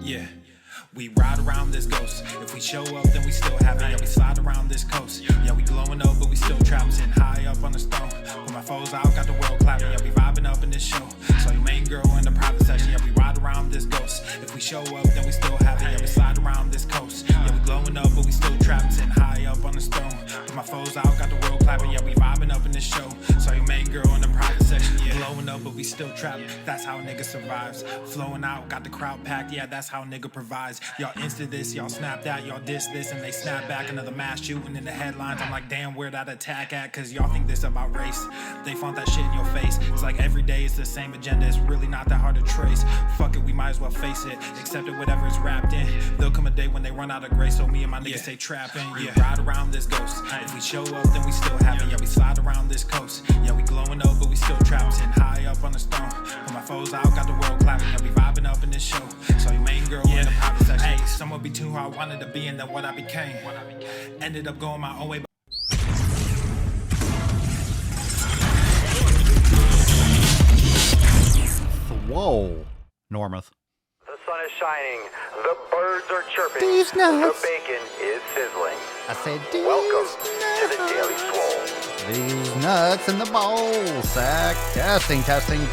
Yeah. We ride around this ghost. If we show up, then we still have it. Yeah, we slide around this coast. Yeah, we glowing up, but we still trapped. Sitting high up on the stone. When my foes out, got the world clapping. Yeah, we vibing up in this show. So your main girl in the private section. Yeah, we ride around this ghost. If we show up, then we still have it. Yeah, we slide around this coast. Yeah, we glowing up, but we still trapped. Sitting high up on the stone. When my foes out, got the world clapping. Yeah, we vibing up in this show. So your main girl in the private section. Yeah, glowing up, but we still trapped. That's how a nigga survives. Flowing out, got the crowd packed. Yeah, that's how a nigga provides. Y'all insta this, y'all snap that, y'all diss this, and they snap back. Another mass shooting in the headlines. I'm like, damn, where that attack at? Cause y'all think this about race. They flaunt that shit in your face. It's like every day it's the same agenda. It's really not that hard to trace. Fuck it, we might as well face it. Accept it, whatever it's wrapped in. There'll come a day when they run out of grace. So me and my niggas stay trapping. Yeah, ride around this ghost. If we show up, then we still have it. Yeah, we slide around this coast. Yeah, we glowing up, but we still trapped. Sitting high up on the stone. When my foes out, got the world clapping. Yeah, we vibing up in this show. So your main girl in the private section. Hey, somewhere between who I wanted to be and then what I became. Ended up going my own way. Swolenormous. The sun is shining, the birds are chirping, These nuts. the bacon is sizzling. I said, these Welcome to the Daily Swole. These nuts in the ball sack. Testing. Test. Testing.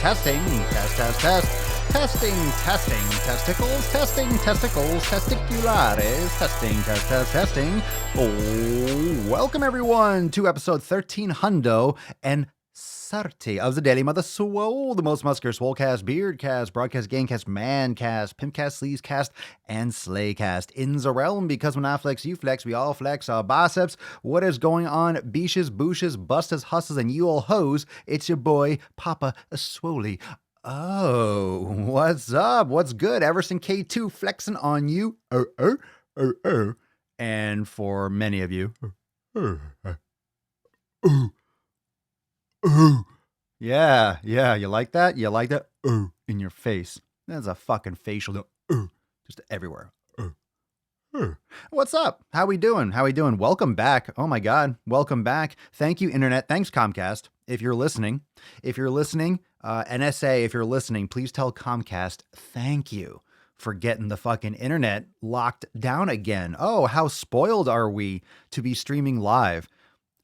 Testicles. Testicles. Testiculares. Testing. Oh, welcome everyone to episode 1300 and 30 of the Daily Mother Swole, the most muscular Swolecast, Beardcast, Broadcast, Gamecast, Mancast, Pimpcast, Sleazecast, and Slaycast in the realm, because when I flex, you flex, we all flex our biceps. What is going on, beaches, booshes, bustas, hustles, and you all hoes? It's your boy, Papa Swole. Oh, what's up? What's good? Everson K2 flexing on you. And for many of you, yeah, you like that? You like that? In your face. That's a fucking facial, just everywhere. What's up? How we doing? Welcome back. Oh my God, welcome back. Thank you, Internet. Thanks, Comcast. If you're listening, NSA, if you're listening, please tell Comcast thank you for getting the fucking internet locked down again. Oh, how spoiled are we to be streaming live?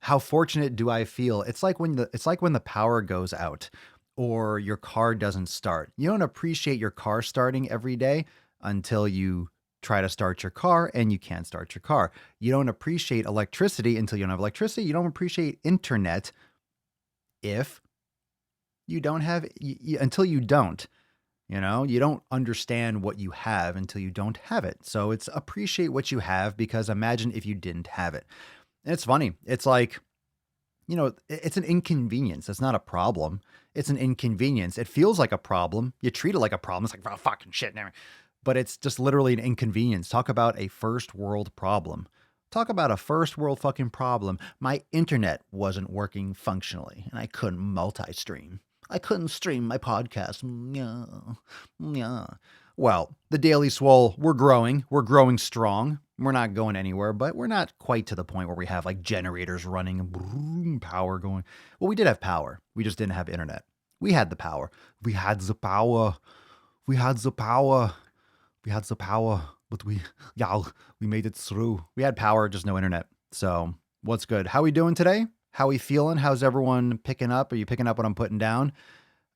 How fortunate do I feel? It's like when the power goes out or your car doesn't start. You don't appreciate your car starting every day until you try to start your car and you can't start your car. You don't appreciate electricity until you don't have electricity. You don't appreciate internet if you don't have until you don't. You know, you don't understand what you have until you don't have it. So it's appreciate what you have, because imagine if you didn't have it. And it's funny. It's like, it's an inconvenience. It's not a problem. It's an inconvenience. It feels like a problem. You treat it like a problem. It's like, oh, fucking shit. But it's just literally an inconvenience. Talk about a first world problem. Talk about a first world fucking problem. My internet wasn't working functionally and I couldn't multi-stream. I couldn't stream my podcast. Yeah. Well, the Daily Swole, we're growing strong. We're not going anywhere, but we're not quite to the point where we have like generators running and power going. Well, we did have power. We just didn't have internet. We had the power. We had the power, but we made it through. We had power, just no internet. So what's good? How we doing today? How we feeling? How's everyone picking up? Are you picking up what I'm putting down?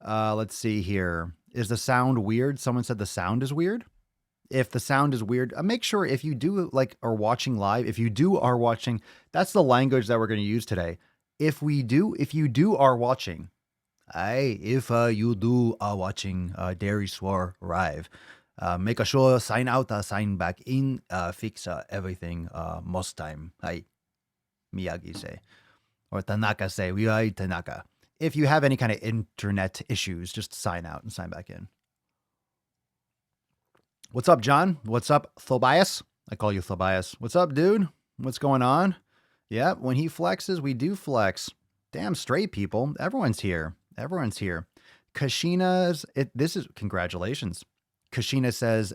Let's see here. Is the sound weird? Someone said the sound is weird. If the sound is weird, make sure if you do are watching live, that's the language that we're going to use today. If you do are watching, Dairy Swore Rive, make sure sign out, sign back in, fix everything most time. Miyagi say, or Tanaka say, we are Tanaka. If you have any kind of internet issues, just sign out and sign back in. What's up, John? What's up, Thobias? I call you Thobias. What's up, dude? What's going on? Yeah, when he flexes, we do flex. Damn straight, people. Everyone's here. Congratulations. Kashina says,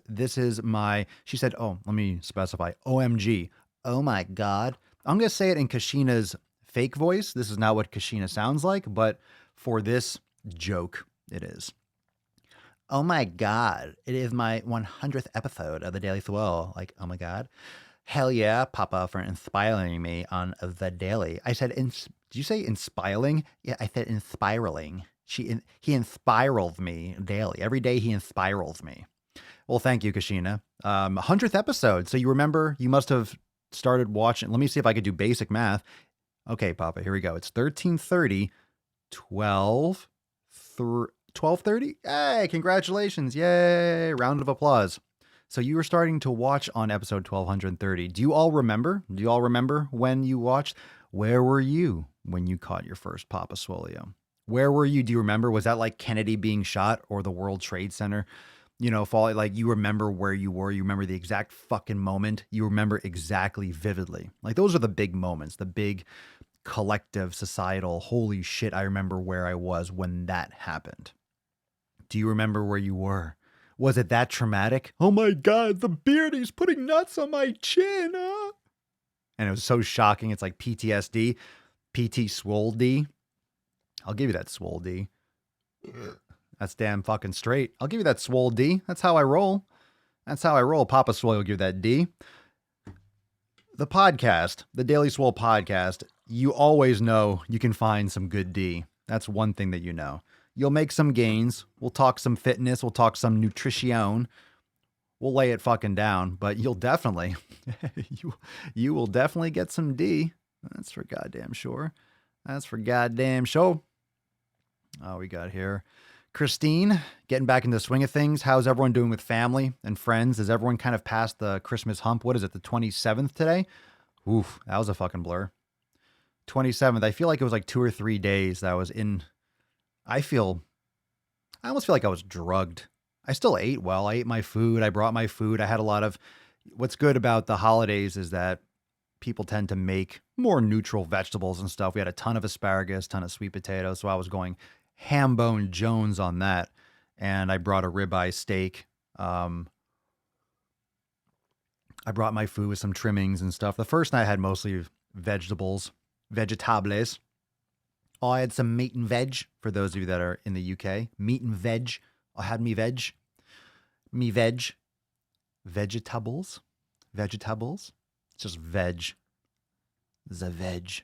she said, oh, let me specify, OMG. Oh my God. I'm going to say it in Kashina's fake voice. This is not what Kashina sounds like, but for this joke, it is. Oh my God. It is my 100th episode of the Daily Swole. Like, oh my God. Hell yeah, Papa, for inspiring me on the daily. I said, did you say inspiring? Yeah, I said inspiraling. He inspirals me daily. Every day he inspirals me. Well, thank you, Kashina. 100th episode. So you remember, you must have started watching. Let me see if I could do basic math. Okay, Papa, here we go. It's 13:30, 12:30. Hey, congratulations. Yay. Round of applause. So you were starting to watch on episode 1230. Do you all remember? Do you all remember when you watched? Where were you when you caught your first Papa Swolio? Where were you? Do you remember? Was that like Kennedy being shot or the World Trade Center, falling? Like, you remember where you were. You remember the exact fucking moment. You remember exactly vividly. Like, those are the big moments, the big collective societal, holy shit, I remember where I was when that happened. Do you remember where you were? Was it that traumatic? Oh my God, the beardie's putting nuts on my chin. And it was so shocking. It's like PTSD, PT Swole D. I'll give you that Swole D. That's damn fucking straight. I'll give you that Swole D. That's how I roll. That's how I roll. Papa Swole will give that D. The podcast, the Daily Swole podcast, you always know you can find some good D. That's one thing that you know. You'll make some gains. We'll talk some fitness. We'll talk some nutrition. We'll lay it fucking down, but you'll definitely, you will definitely get some D. That's for goddamn sure. That's for goddamn sure. Oh, we got here Christine, getting back into the swing of things. How's everyone doing with family and friends? Is everyone kind of past the Christmas hump? What is it, the 27th today? Oof, that was a fucking blur. 27th. I feel like it was like 2 or 3 days that I was in. I almost feel like I was drugged. I still ate well. I ate my food. I brought my food. I had a lot of, what's good about the holidays is that people tend to make more neutral vegetables and stuff. We had a ton of asparagus, ton of sweet potatoes. So I was going ham-bone Jones on that. And I brought a ribeye steak. I brought my food with some trimmings and stuff. The first night I had mostly vegetables, vegetables. Oh, I had some meat and veg for those of you that are in the UK. Meat and veg. I had me veg. Vegetables. It's just veg. The veg.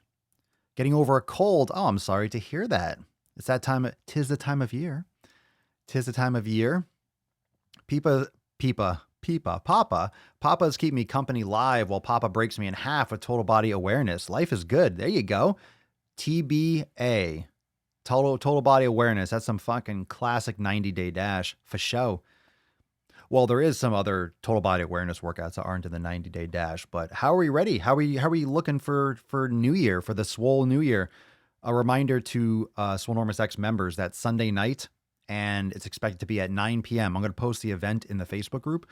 Getting over a cold. Oh, I'm sorry to hear that. It's that time. Tis the time of year. Papa's keep me company live while Papa breaks me in half with total body awareness. Life is good. There you go. TBA. Total body awareness. That's some fucking classic 90-day dash for show. Well, there is some other total body awareness workouts that aren't in the 90-day dash, but how are we ready? How are we looking for New Year, for the Swole New Year? A reminder to Swolenormous X members that Sunday night, and it's expected to be at 9 p.m. I'm going to post the event in the Facebook group,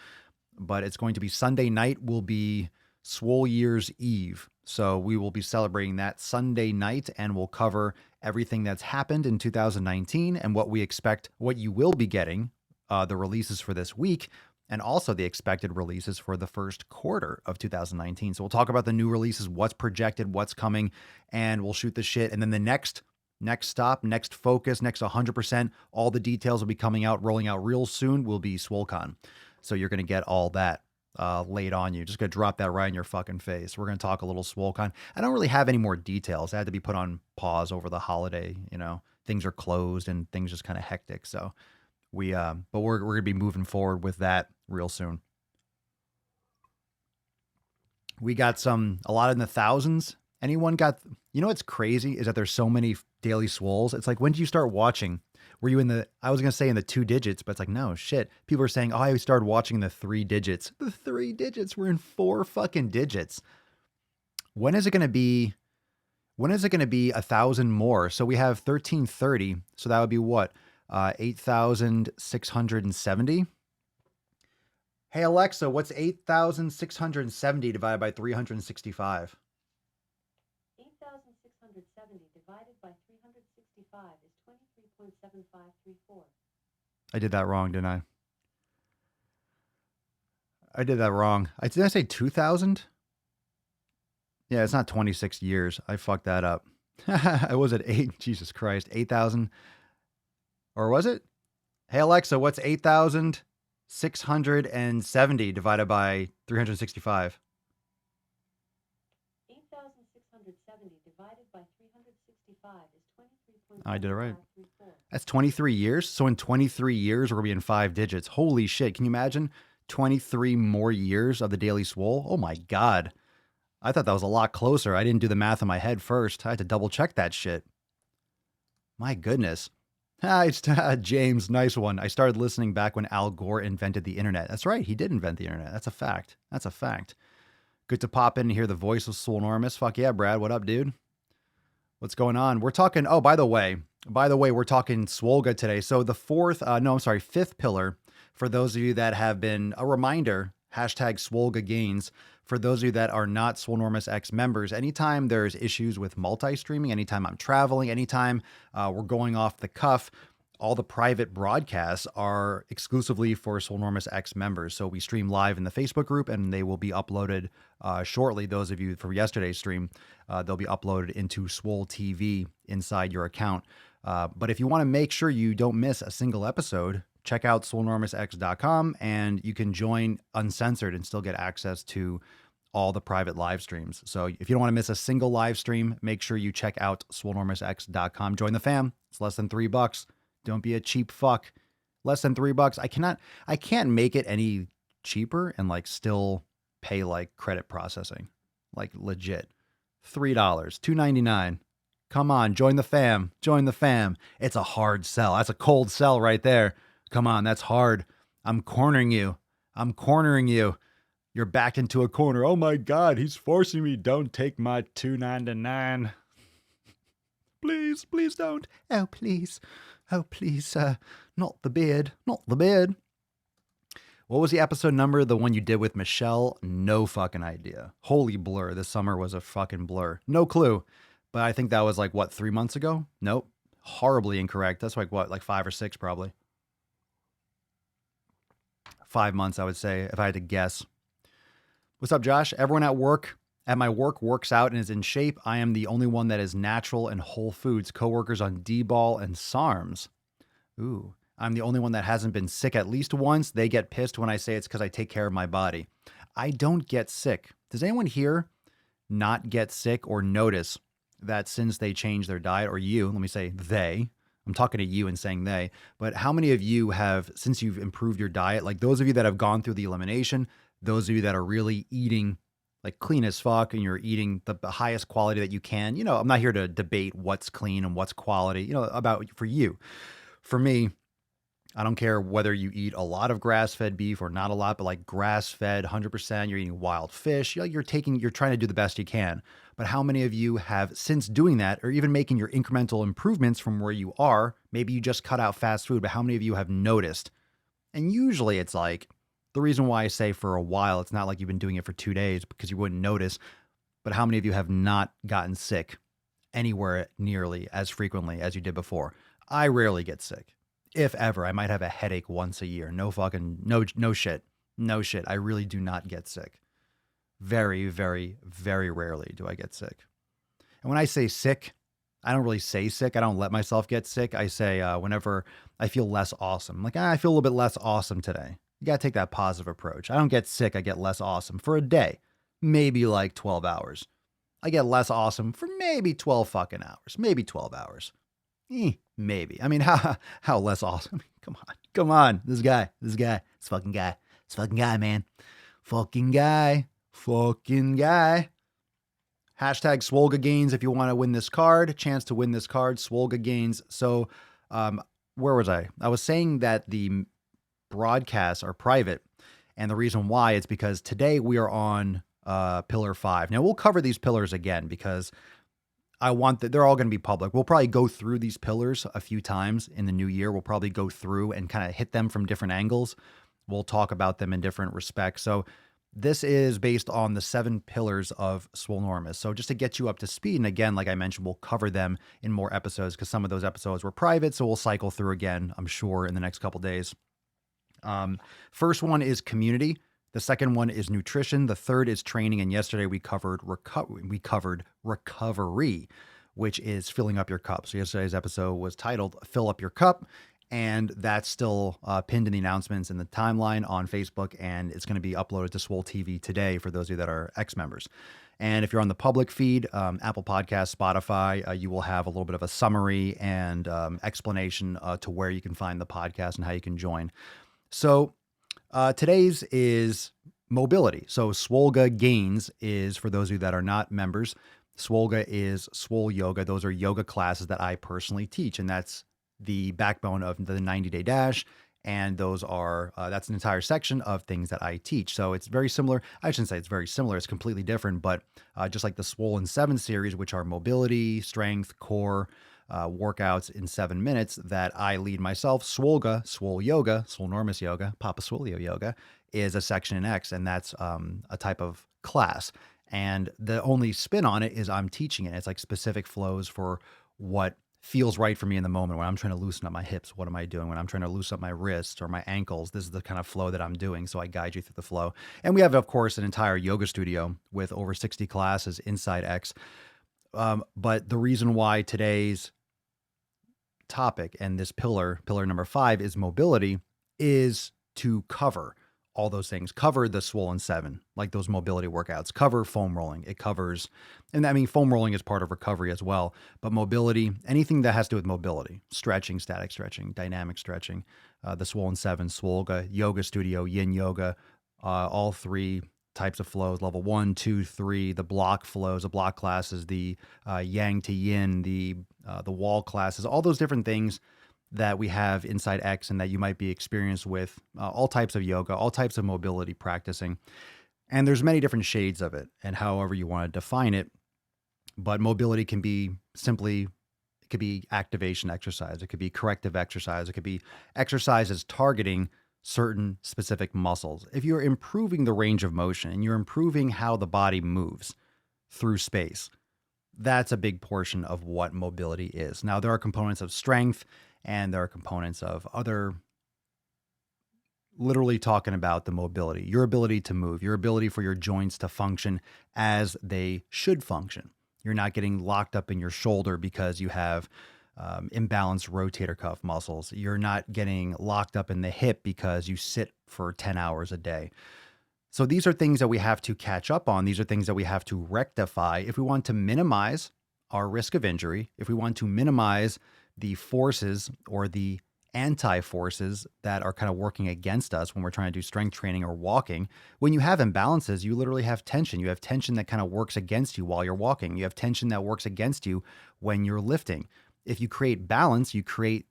but it's going to be Sunday night will be Swole Year's Eve. So we will be celebrating that Sunday night, and we'll cover everything that's happened in 2019 and what we expect, what you will be getting, the releases for this week, and also the expected releases for the first quarter of 2019. So we'll talk about the new releases, what's projected, what's coming, and we'll shoot the shit. And then the next stop, next focus, next 100%, all the details will be coming out, rolling out real soon, will be SwoleCon. So you're going to get all that laid on you. Just going to drop that right in your fucking face. We're going to talk a little SwoleCon. I don't really have any more details. I had to be put on pause over the holiday. Things are closed and things just kind of hectic. So but we're going to be moving forward with that real soon. We got a lot in the thousands. Anyone got, what's crazy is that there's so many daily swoles. It's like, when did you start watching? Were you I was going to say in the 2 digits, but it's like, no shit. People are saying, oh, I started watching the 3 digits. The 3 digits. We're in 4 fucking digits. When is it going to be 1,000 more? So we have 1330. So that would be what? 8,670. Hey, Alexa, what's 8,670 divided by 365? 8,670 divided by 365 is 23.7534. I did that wrong, didn't I? I did that wrong. Did I say 2,000? Yeah, it's not 26 years. I fucked that up. I was at 8. Jesus Christ. 8,000. Or was it? Hey, Alexa, what's 8,670 divided by 365? 8,670 divided by 365 is 23.7534. I did it right. That's 23 years. So in 23 years, we're going to be in 5 digits. Holy shit. Can you imagine 23 more years of the Daily Swole? Oh my God. I thought that was a lot closer. I didn't do the math in my head first. I had to double check that shit. My goodness. James, nice one. I started listening back when Al Gore invented the internet. That's right. He did invent the internet. That's a fact. That's a fact. Good to pop in and hear the voice of Swolenormous. Fuck yeah, Brad. What up, dude? What's going on? We're talking, oh, by the way, we're talking Swolega today. So the fifth pillar, for those of you that have been a reminder, hashtag Swolega gains. For those of you that are not Swolenormous X members, anytime there's issues with multi-streaming, anytime I'm traveling, anytime we're going off the cuff, all the private broadcasts are exclusively for Swolenormous X members. So we stream live in the Facebook group and they will be uploaded shortly. Those of you from yesterday's stream, they'll be uploaded into Swole TV inside your account. But if you want to make sure you don't miss a single episode, check out Swolenormousx.com and you can join uncensored and still get access to all the private live streams. So if you don't want to miss a single live stream, make sure you check out Swolenormousx.com. Join the fam. It's less than $3. Don't be a cheap fuck. Less than $3. I can't make it any cheaper and like still pay like credit processing. Like legit. $3, $2.99. Come on, join the fam. Join the fam. It's a hard sell. That's a cold sell right there. Come on, that's hard. I'm cornering you. You're backed into a corner. Oh my God, he's forcing me. Don't take my $2.99. Please, please don't. Oh, please. Oh, please. Not the beard. Not the beard. What was the episode number? The one you did with Michelle? No fucking idea. Holy blur. This summer was a fucking blur. No clue. But I think that was like, what, 3 months ago? Nope. Horribly incorrect. That's like what, like 5 or 6 probably. 5 months, I would say, if I had to guess. What's up, Josh? Everyone at my work works out and is in shape. I am the only one that is natural and whole foods. Coworkers on D-ball and SARMs. Ooh, I'm the only one that hasn't been sick at least once. They get pissed when I say it's because I take care of my body. I don't get sick. Does anyone here not get sick or notice that since they changed their diet, or you, let me say they, I'm talking to you and saying they, but how many of you have, since you've improved your diet, like those of you that have gone through the elimination, those of you that are really eating like clean as fuck and you're eating the highest quality that you can, you know, I'm not here to debate what's clean and what's quality, you know, about for you. For me, I don't care whether you eat a lot of grass-fed beef or not a lot, but like grass-fed 100%, you're eating wild fish, you're trying to do the best you can. But how many of you have, since doing that, or even making your incremental improvements from where you are, maybe you just cut out fast food, but how many of you have noticed? And usually it's like, the reason why I say for a while, it's not like you've been doing it for 2 days because you wouldn't notice, but how many of you have not gotten sick anywhere nearly as frequently as you did before? I rarely get sick. If ever, I might have a headache once a year. No shit. I really do not get sick. Very, very, very rarely do I get sick. And when I say sick, I don't really say sick. I don't let myself get sick. I say whenever I feel less awesome. I'm like, I feel a little bit less awesome today. You got to take that positive approach. I don't get sick. I get less awesome for a day, maybe like 12 hours. I get less awesome for maybe 12 fucking hours, maybe 12 hours. Maybe. I mean, how less awesome? Come on. This fucking guy, man. Fucking guy. Hashtag Swolega gains if you want to win this card. Chance to win this card. Swolega gains. So, where was I? I was saying that the broadcasts are private, and the reason why is because today we are on pillar 5. Now we'll cover these pillars again because I want that they're all going to be public. We'll probably go through these pillars a few times in the new year. We'll probably go through and kind of hit them from different angles. We'll talk about them in different respects. So this is based on the 7 pillars of Swolenormous. So just to get you up to speed, and again, like I mentioned, we'll cover them in more episodes because some of those episodes were private. So we'll cycle through again, I'm sure, in the next couple days. First one is community. The second one is nutrition. The third is training. And yesterday we covered recovery, which is filling up your cup. So yesterday's episode was titled Fill Up Your Cup. And that's still pinned in the announcements in the timeline on Facebook, and it's going to be uploaded to Swole TV today for those of you that are X members. And if you're on the public feed, Apple Podcasts, Spotify, you will have a little bit of a summary and explanation to where you can find the podcast and how you can join. So today's is mobility. So Swolega Gains is for those of you that are not members. Swolega is Swole Yoga. Those are yoga classes that I personally teach, and that's the backbone of the 90-day dash. And those are, that's an entire section of things that I teach. So it's very similar. I shouldn't say it's very similar. It's completely different, but just like the Swole 7 series, which are mobility, strength, core, workouts in 7 minutes that I lead myself. Swolega, Swole Yoga, Swolenormous Yoga, Papa Swolio Yoga is a section in X, and that's a type of class. And the only spin on it is I'm teaching it. It's like specific flows for what feels right for me in the moment. When I'm trying to loosen up my hips, what am I doing? When I'm trying to loosen up my wrists or my ankles, this is the kind of flow that I'm doing. So I guide you through the flow. And we have, of course, an entire yoga studio with over 60 classes inside X. But the reason why today's topic and this pillar number 5 is mobility is to cover all those things, cover the Swole 7, like those mobility workouts, cover foam rolling. It covers, and I mean, foam rolling is part of recovery as well, but mobility, anything that has to do with mobility, stretching, static stretching, dynamic stretching, the Swole 7, Swolega, yoga studio, yin yoga, all 3 types of flows, level 1, 2, 3, the block flows, the block classes, the yang to yin, the wall classes, all those different things that we have inside X and that you might be experienced with all types of yoga, all types of mobility practicing. And there's many different shades of it and however you want to define it. But mobility can be simply, it could be activation exercise. It could be corrective exercise. It could be exercises targeting certain specific muscles. If you're improving the range of motion and you're improving how the body moves through space, that's a big portion of what mobility is. Now, there are components of strength and there are components of other, literally talking about the mobility, your ability to move, your ability for your joints to function as they should function. You're not getting locked up in your shoulder because you have imbalanced rotator cuff muscles. You're not getting locked up in the hip because you sit for 10 hours a day. So these are things that we have to catch up on. These are things that we have to rectify if we want to minimize our risk of injury, if we want to minimize the forces or the anti-forces that are kind of working against us when we're trying to do strength training or walking. When you have imbalances, you literally have tension. You have tension that kind of works against you while you're walking. You have tension that works against you when you're lifting. If you create balance, you create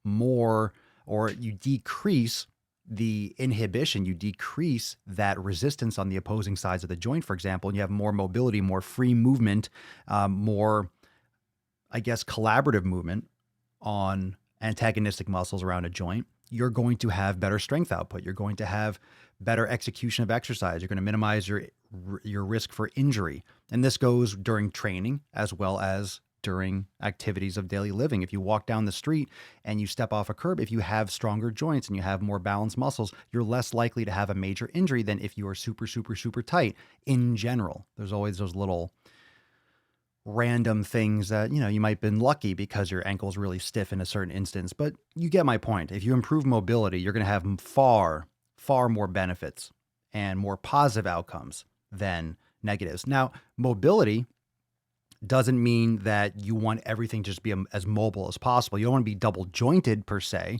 more, or you decrease the inhibition, you decrease that resistance on the opposing sides of the joint, for example, and you have more mobility, more free movement, more, I guess, collaborative movement on antagonistic muscles around a joint, you're going to have better strength output. You're going to have better execution of exercise. You're going to minimize your risk for injury. And this goes during training as well as during activities of daily living. If you walk down the street and you step off a curb, if you have stronger joints and you have more balanced muscles, you're less likely to have a major injury than if you are super, super, super tight in general. There's always those little random things that, you might have been lucky because your ankle's really stiff in a certain instance, but you get my point. If you improve mobility, you're going to have far, far more benefits and more positive outcomes than negatives. Now, mobility doesn't mean that you want everything to just be as mobile as possible. You don't want to be double jointed per se,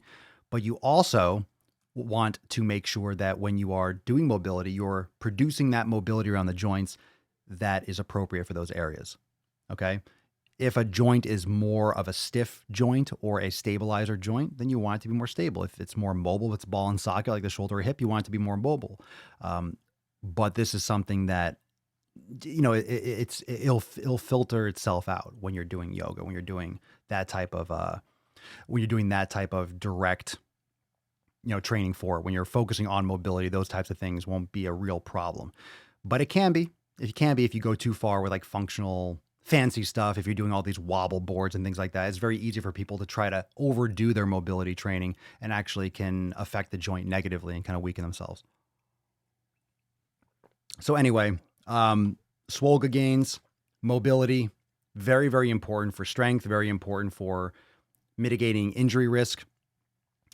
but you also want to make sure that when you are doing mobility, you're producing that mobility around the joints that is appropriate for those areas. Okay. If a joint is more of a stiff joint or a stabilizer joint, then you want it to be more stable. If it's more mobile, if it's ball and socket like the shoulder or hip, you want it to be more mobile. But this is something that, it'll filter itself out when you're doing yoga, when you're doing that type of direct, training for it. When you're focusing on mobility, those types of things won't be a real problem. But it can be. If you go too far with like functional fancy stuff, if you're doing all these wobble boards and things like that, it's very easy for people to try to overdo their mobility training and actually can affect the joint negatively and kind of weaken themselves. So anyway, Swolega gains, mobility, very, very important for strength, very important for mitigating injury risk.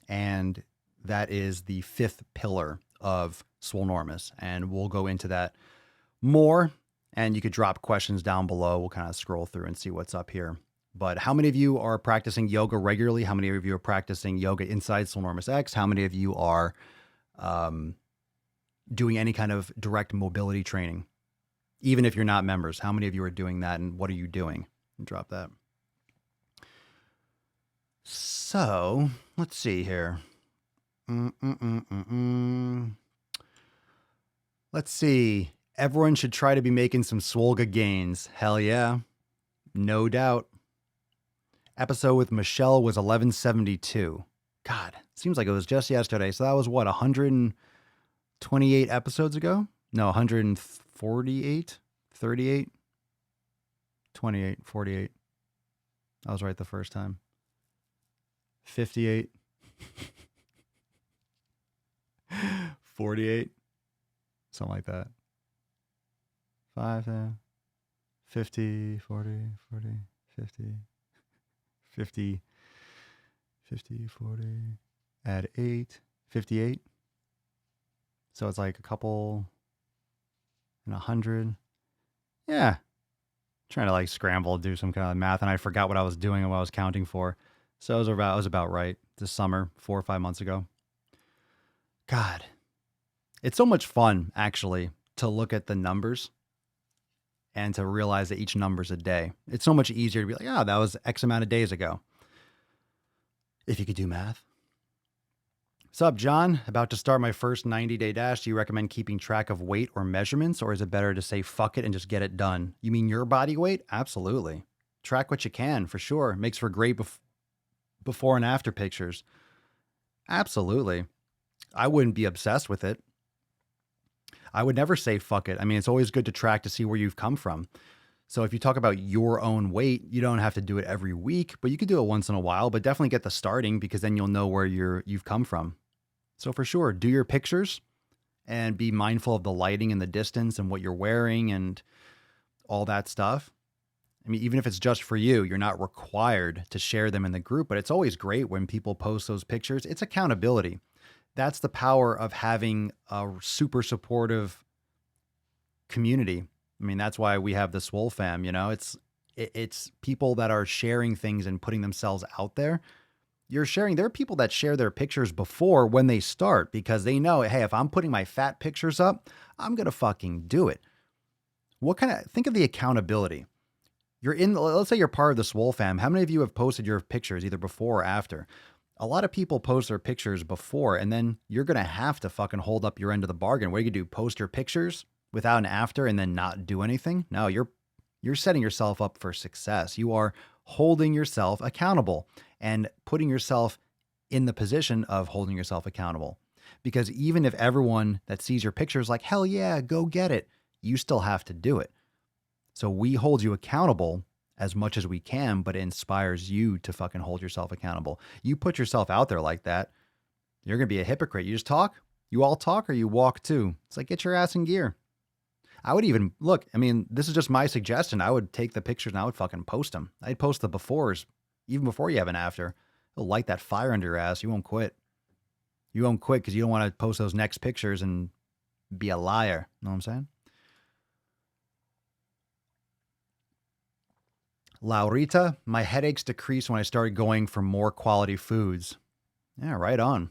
And that is the 5th pillar of Swolenormous. And we'll go into that more. And you could drop questions down below. We'll kind of scroll through and see what's up here. But how many of you are practicing yoga regularly? How many of you are practicing yoga inside Swolenormous X? How many of you are doing any kind of direct mobility training? Even if you're not members, how many of you are doing that, and what are you doing? Drop that. So let's see here. Let's see. Everyone should try to be making some Swolega gains. Hell yeah. No doubt. Episode with Michelle was 1172. God, seems like it was just yesterday. So that was what, 128 episodes ago? No, 148, 38, 28, 48. I was right the first time. 58, 48, something like that. 5, 50, 40, 40, 50, 50, 50, 40, add 8, 58. So it's like a couple and 100. Yeah. Trying to like scramble, do some kind of math, and I forgot what I was doing and what I was counting for. So I was about right this summer, 4 or 5 months ago. God, it's so much fun actually to look at the numbers and to realize that each number's a day. It's so much easier to be like, oh, that was X amount of days ago. If you could do math. Sup, John? About to start my first 90-day dash. Do you recommend keeping track of weight or measurements, or is it better to say fuck it and just get it done? You mean your body weight? Absolutely. Track what you can, for sure. Makes for great before and after pictures. Absolutely. I wouldn't be obsessed with it. I would never say fuck it. I mean, it's always good to track to see where you've come from. So if you talk about your own weight, you don't have to do it every week, but you could do it once in a while, but definitely get the starting, because then you'll know where you've come from. So for sure, do your pictures and be mindful of the lighting and the distance and what you're wearing and all that stuff. I mean, even if it's just for you, you're not required to share them in the group, but it's always great when people post those pictures. It's accountability. That's the power of having a super supportive community. I mean, that's why we have the Swole fam, you know, it's people that are sharing things and putting themselves out there. There are people that share their pictures before when they start, because they know, hey, if I'm putting my fat pictures up, I'm going to fucking do it. Think of the accountability. Let's say you're part of the Swole fam. How many of you have posted your pictures either before or after? A lot of people post their pictures before, and then you're going to have to fucking hold up your end of the bargain. What are you going to do? Post your pictures without an after and then not do anything? No, you're setting yourself up for success. You are holding yourself accountable and putting yourself in the position of holding yourself accountable. Because even if everyone that sees your picture is like, hell yeah, go get it, you still have to do it. So we hold you accountable as much as we can, but it inspires you to fucking hold yourself accountable. You put yourself out there like that, you're going to be a hypocrite. You just talk. You all talk or you walk too. It's like, get your ass in gear. I would even look, I mean, this is just my suggestion. I would take the pictures and I would fucking post them. I'd post the befores, even before you have an after. It'll light that fire under your ass. You won't quit. You won't quit because you don't want to post those next pictures and be a liar. Know what I'm saying? Laurita, my headaches decreased when I started going for more quality foods. Yeah, right on.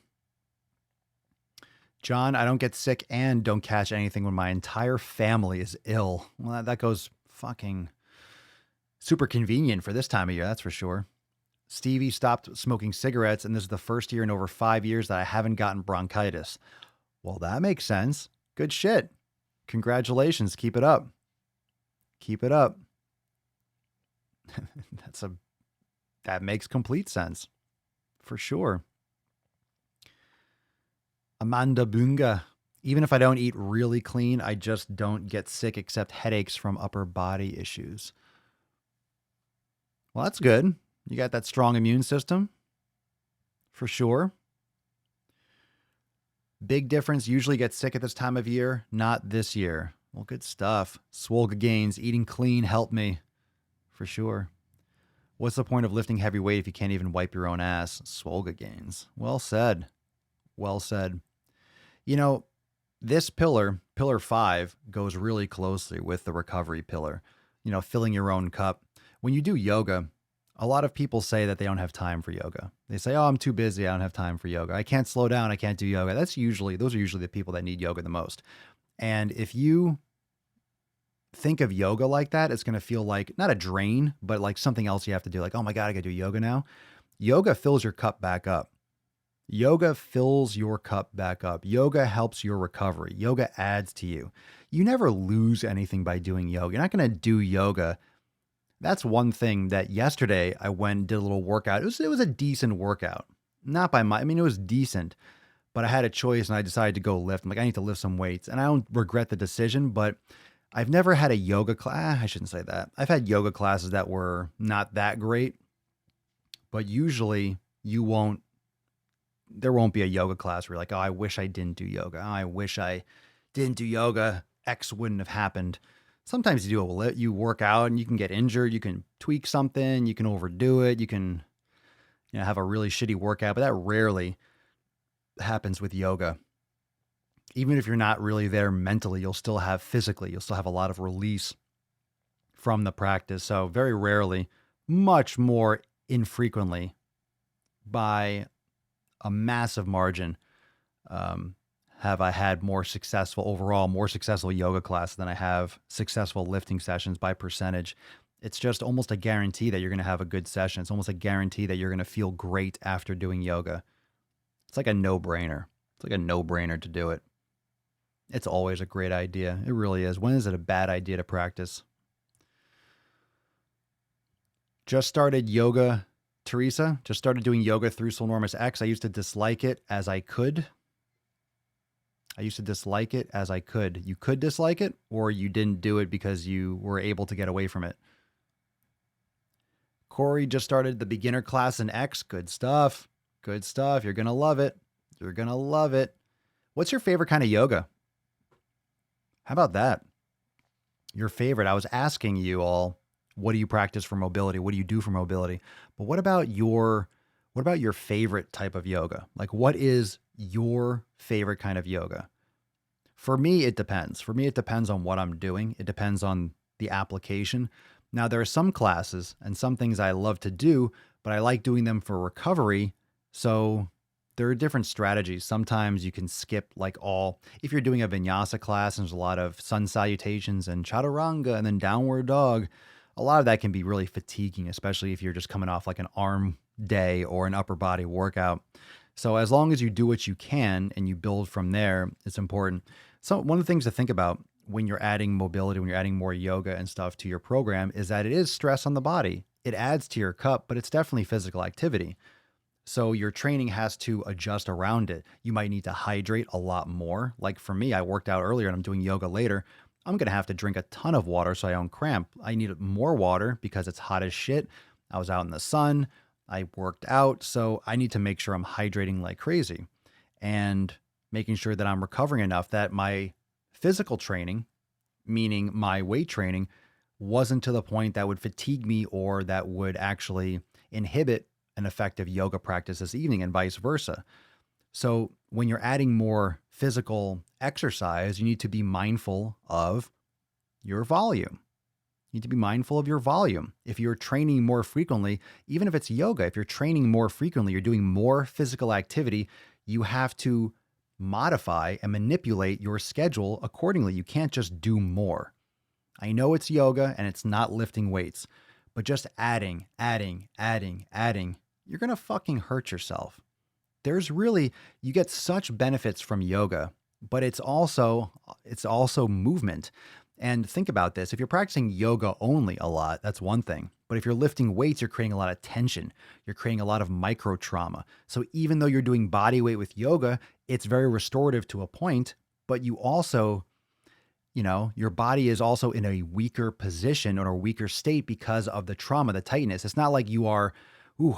John, I don't get sick and don't catch anything when my entire family is ill. Well, that goes fucking super convenient for this time of year, that's for sure. Stevie stopped smoking cigarettes, and this is the first year in over 5 years that I haven't gotten bronchitis. Well, that makes sense. Good shit. Congratulations. Keep it up. Keep it up. That makes complete sense. For sure. Amanda Bunga. Even if I don't eat really clean, I just don't get sick except headaches from upper body issues. Well, that's good. You got that strong immune system. For sure. Big difference. Usually get sick at this time of year. Not this year. Well, good stuff. Swolega gains. Eating clean helped me. For sure. What's the point of lifting heavy weight if you can't even wipe your own ass? Swolega gains. Well said. Well said. You know, this pillar 5, goes really closely with the recovery pillar, filling your own cup. When you do yoga, a lot of people say that they don't have time for yoga. They say, oh, I'm too busy. I don't have time for yoga. I can't slow down. I can't do yoga. Those are usually the people that need yoga the most. And if you think of yoga like that, it's going to feel like not a drain, but like something else you have to do. Like, oh my God, I got to do yoga now. Yoga fills your cup back up. Yoga fills your cup back up. Yoga helps your recovery. Yoga adds to you. You never lose anything by doing yoga. You're not going to do yoga. That's one thing that yesterday I went and did a little workout. It was a decent workout. Not by my, I mean, it was decent, but I had a choice and I decided to go lift. I'm like, I need to lift some weights. And I don't regret the decision, but I've never had a yoga class. I shouldn't say that. I've had yoga classes that were not that great, but usually there won't be a yoga class where you're like, oh, I wish I didn't do yoga. Oh, I wish I didn't do yoga. X wouldn't have happened. Sometimes you work out and you can get injured. You can tweak something. You can overdo it. You can, have a really shitty workout, but that rarely happens with yoga. Even if you're not really there mentally, you'll still have a lot of release from the practice. So very rarely, much more infrequently, by a massive margin, have I had more successful yoga classes than I have successful lifting sessions by percentage. It's just almost a guarantee that you're going to have a good session. It's almost a guarantee that you're going to feel great after doing yoga. It's like a no-brainer. It's like a no-brainer to do it. It's always a great idea. It really is. When is it a bad idea to practice? Just started yoga, Teresa. Just started doing yoga through Swolenormous X. I used to dislike it as I could. You could dislike it, or you didn't do it because you were able to get away from it. Corey just started the beginner class in X. Good stuff. Good stuff. You're going to love it. You're going to love it. What's your favorite kind of yoga? How about that? Your favorite. I was asking you all, what do you practice for mobility? What do you do for mobility? But what about your favorite type of yoga? Like, what is your favorite kind of yoga? For me, it depends. For me, it depends on what I'm doing. It depends on the application. Now, there are some classes and some things I love to do, but I like doing them for recovery. So there are different strategies. Sometimes you can skip if you're doing a vinyasa class and there's a lot of sun salutations and chaturanga and then downward dog, a lot of that can be really fatiguing, especially if you're just coming off like an arm day or an upper body workout. So as long as you do what you can and you build from there, it's important. So one of the things to think about when you're adding mobility, when you're adding more yoga and stuff to your program, is that it is stress on the body. It adds to your cup, but it's definitely physical activity. So your training has to adjust around it. You might need to hydrate a lot more. Like for me, I worked out earlier and I'm doing yoga later. I'm going to have to drink a ton of water so I don't cramp. I need more water because it's hot as shit. I was out in the sun. I worked out. So I need to make sure I'm hydrating like crazy and making sure that I'm recovering enough that my physical training, meaning my weight training, wasn't to the point that would fatigue me or that would actually inhibit an effective yoga practice this evening, and vice versa. So when you're adding more physical exercise, you need to be mindful of your volume. You need to be mindful of your volume. If you're training more frequently, even if it's yoga, if you're training more frequently, you're doing more physical activity, you have to modify and manipulate your schedule accordingly. You can't just do more. I know it's yoga and it's not lifting weights, but just adding, you're going to fucking hurt yourself. You get such benefits from yoga, but it's also movement. And think about this. If you're practicing yoga only a lot, that's one thing. But if you're lifting weights, you're creating a lot of tension. You're creating a lot of micro trauma. So even though you're doing body weight with yoga, it's very restorative to a point, but you also, your body is also in a weaker position or a weaker state because of the trauma, the tightness. It's not like you are,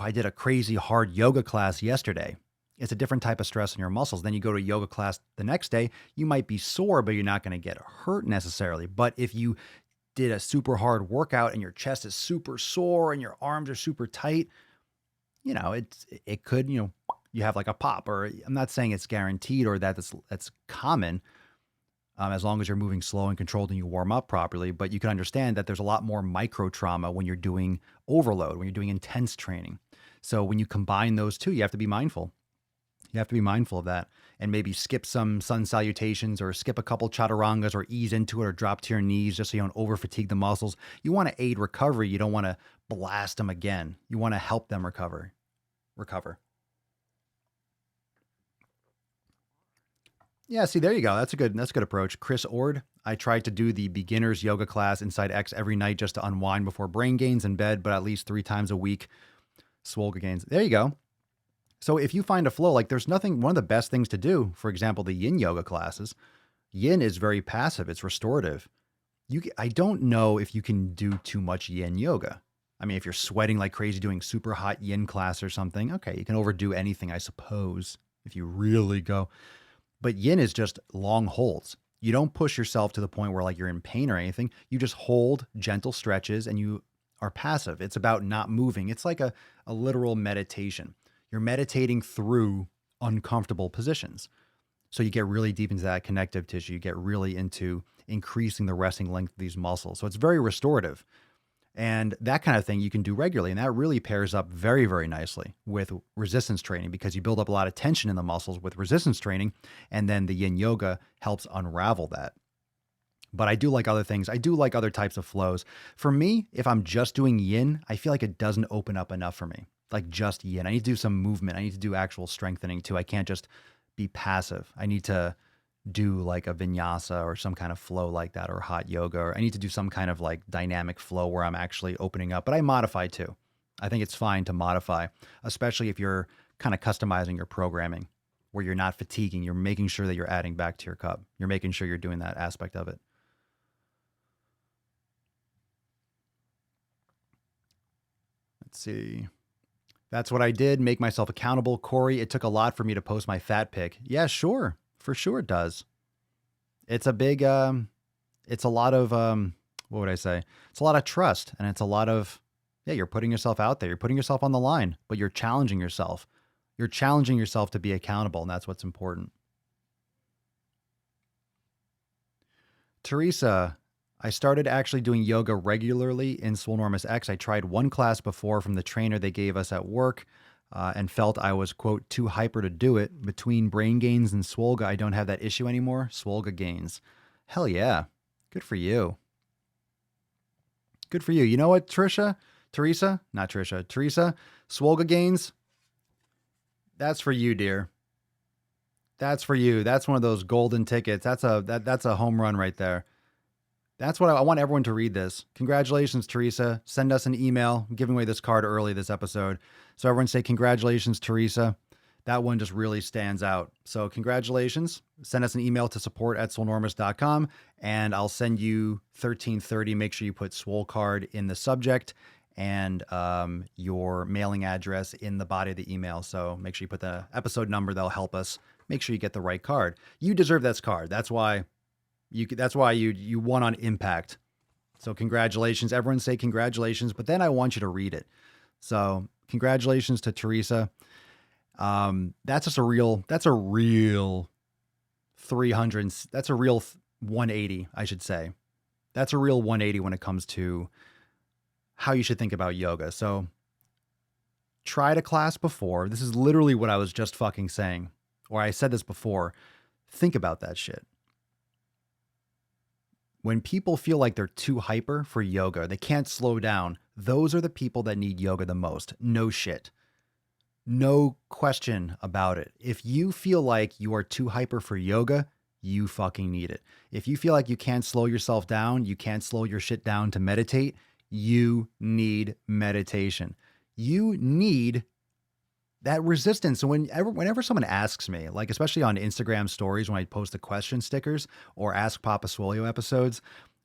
I did a crazy hard yoga class yesterday. It's a different type of stress on your muscles. Then you go to a yoga class the next day, you might be sore, but you're not going to get hurt necessarily. But if you did a super hard workout and your chest is super sore and your arms are super tight, you know, it could, you know, you have like a pop, or I'm not saying it's guaranteed or that's common, as long as you're moving slow and controlled and you warm up properly. But you can understand that there's a lot more micro trauma when you're doing overload, when you're doing intense training. So when you combine those two, you have to be mindful. You have to be mindful of that, and maybe skip some sun salutations or skip a couple chaturangas or ease into it or drop to your knees just so you don't over fatigue the muscles. You want to aid recovery. You don't want to blast them again. You want to help them recover. Yeah, see, there you go. That's a good approach. Chris Ord, I tried to do the beginner's yoga class inside X every night just to unwind before brain gains in bed, but at least 3 times a week. Swolega gains. There you go. So if you find a flow, like there's nothing, one of the best things to do, for example, the yin yoga classes, yin is very passive. It's restorative. I don't know if you can do too much yin yoga. I mean, if you're sweating like crazy doing super hot yin class or something, okay, you can overdo anything, I suppose, if you really go. But yin is just long holds. You don't push yourself to the point where like you're in pain or anything. You just hold gentle stretches and you are passive. It's about not moving. It's like a literal meditation. You're meditating through uncomfortable positions. So you get really deep into that connective tissue. You get really into increasing the resting length of these muscles. So it's very restorative. And that kind of thing you can do regularly. And that really pairs up very, very nicely with resistance training, because you build up a lot of tension in the muscles with resistance training. And then the yin yoga helps unravel that. But I do like other things. I do like other types of flows. For me, if I'm just doing yin, I feel like it doesn't open up enough for me. Like just yin. I need to do some movement. I need to do actual strengthening too. I can't just be passive. I need to do like a vinyasa or some kind of flow like that, or hot yoga, or I need to do some kind of like dynamic flow where I'm actually opening up. But I modify too. I think it's fine to modify, especially if you're kind of customizing your programming where you're not fatiguing. You're making sure that you're adding back to your cup. You're making sure you're doing that aspect of it. Let's see. That's what I did. Make myself accountable. Corey, it took a lot for me to post my fat pic. Yeah, sure. For sure it does. It's a big, it's a lot of, what would I say? It's a lot of trust, and it's a lot of, yeah, you're putting yourself out there. You're putting yourself on the line, but you're challenging yourself. You're challenging yourself to be accountable, and that's what's important. Teresa, I started actually doing yoga regularly in Swolenormous X. I tried one class before from the trainer they gave us at work, and felt I was, quote, too hyper to do it. Between brain gains and Swolega, I don't have that issue anymore. Swolega gains. Hell yeah. Good for you. Good for you. You know what, Teresa, Swolega gains, that's for you, dear. That's for you. That's one of those golden tickets. That's a home run right there. That's what I want everyone to read this. Congratulations, Teresa. Send us an email. I'm giving away this card early this episode. So everyone say congratulations, Teresa. That one just really stands out. So congratulations. Send us an email to support@swolenormous.com, and I'll send you 1330. Make sure you put Swole card in the subject and your mailing address in the body of the email. So make sure you put the episode number. That'll help us make sure you get the right card. You deserve this card. That's why you won on impact. So congratulations. Everyone say congratulations, but then I want you to read it. So congratulations to Teresa. That's a real 300. That's a real 180, I should say. That's a real 180 when it comes to how you should think about yoga. So tried a class before. This is literally what I was just fucking saying, or I said this before. Think about that shit. When people feel like they're too hyper for yoga, they can't slow down. Those are the people that need yoga the most. No shit. No question about it. If you feel like you are too hyper for yoga, you fucking need it. If you feel like you can't slow yourself down, you can't slow your shit down to meditate, you need meditation. You need that resistance. So whenever someone asks me, like especially on Instagram stories, when I post the question stickers or Ask Papa Swolio episodes,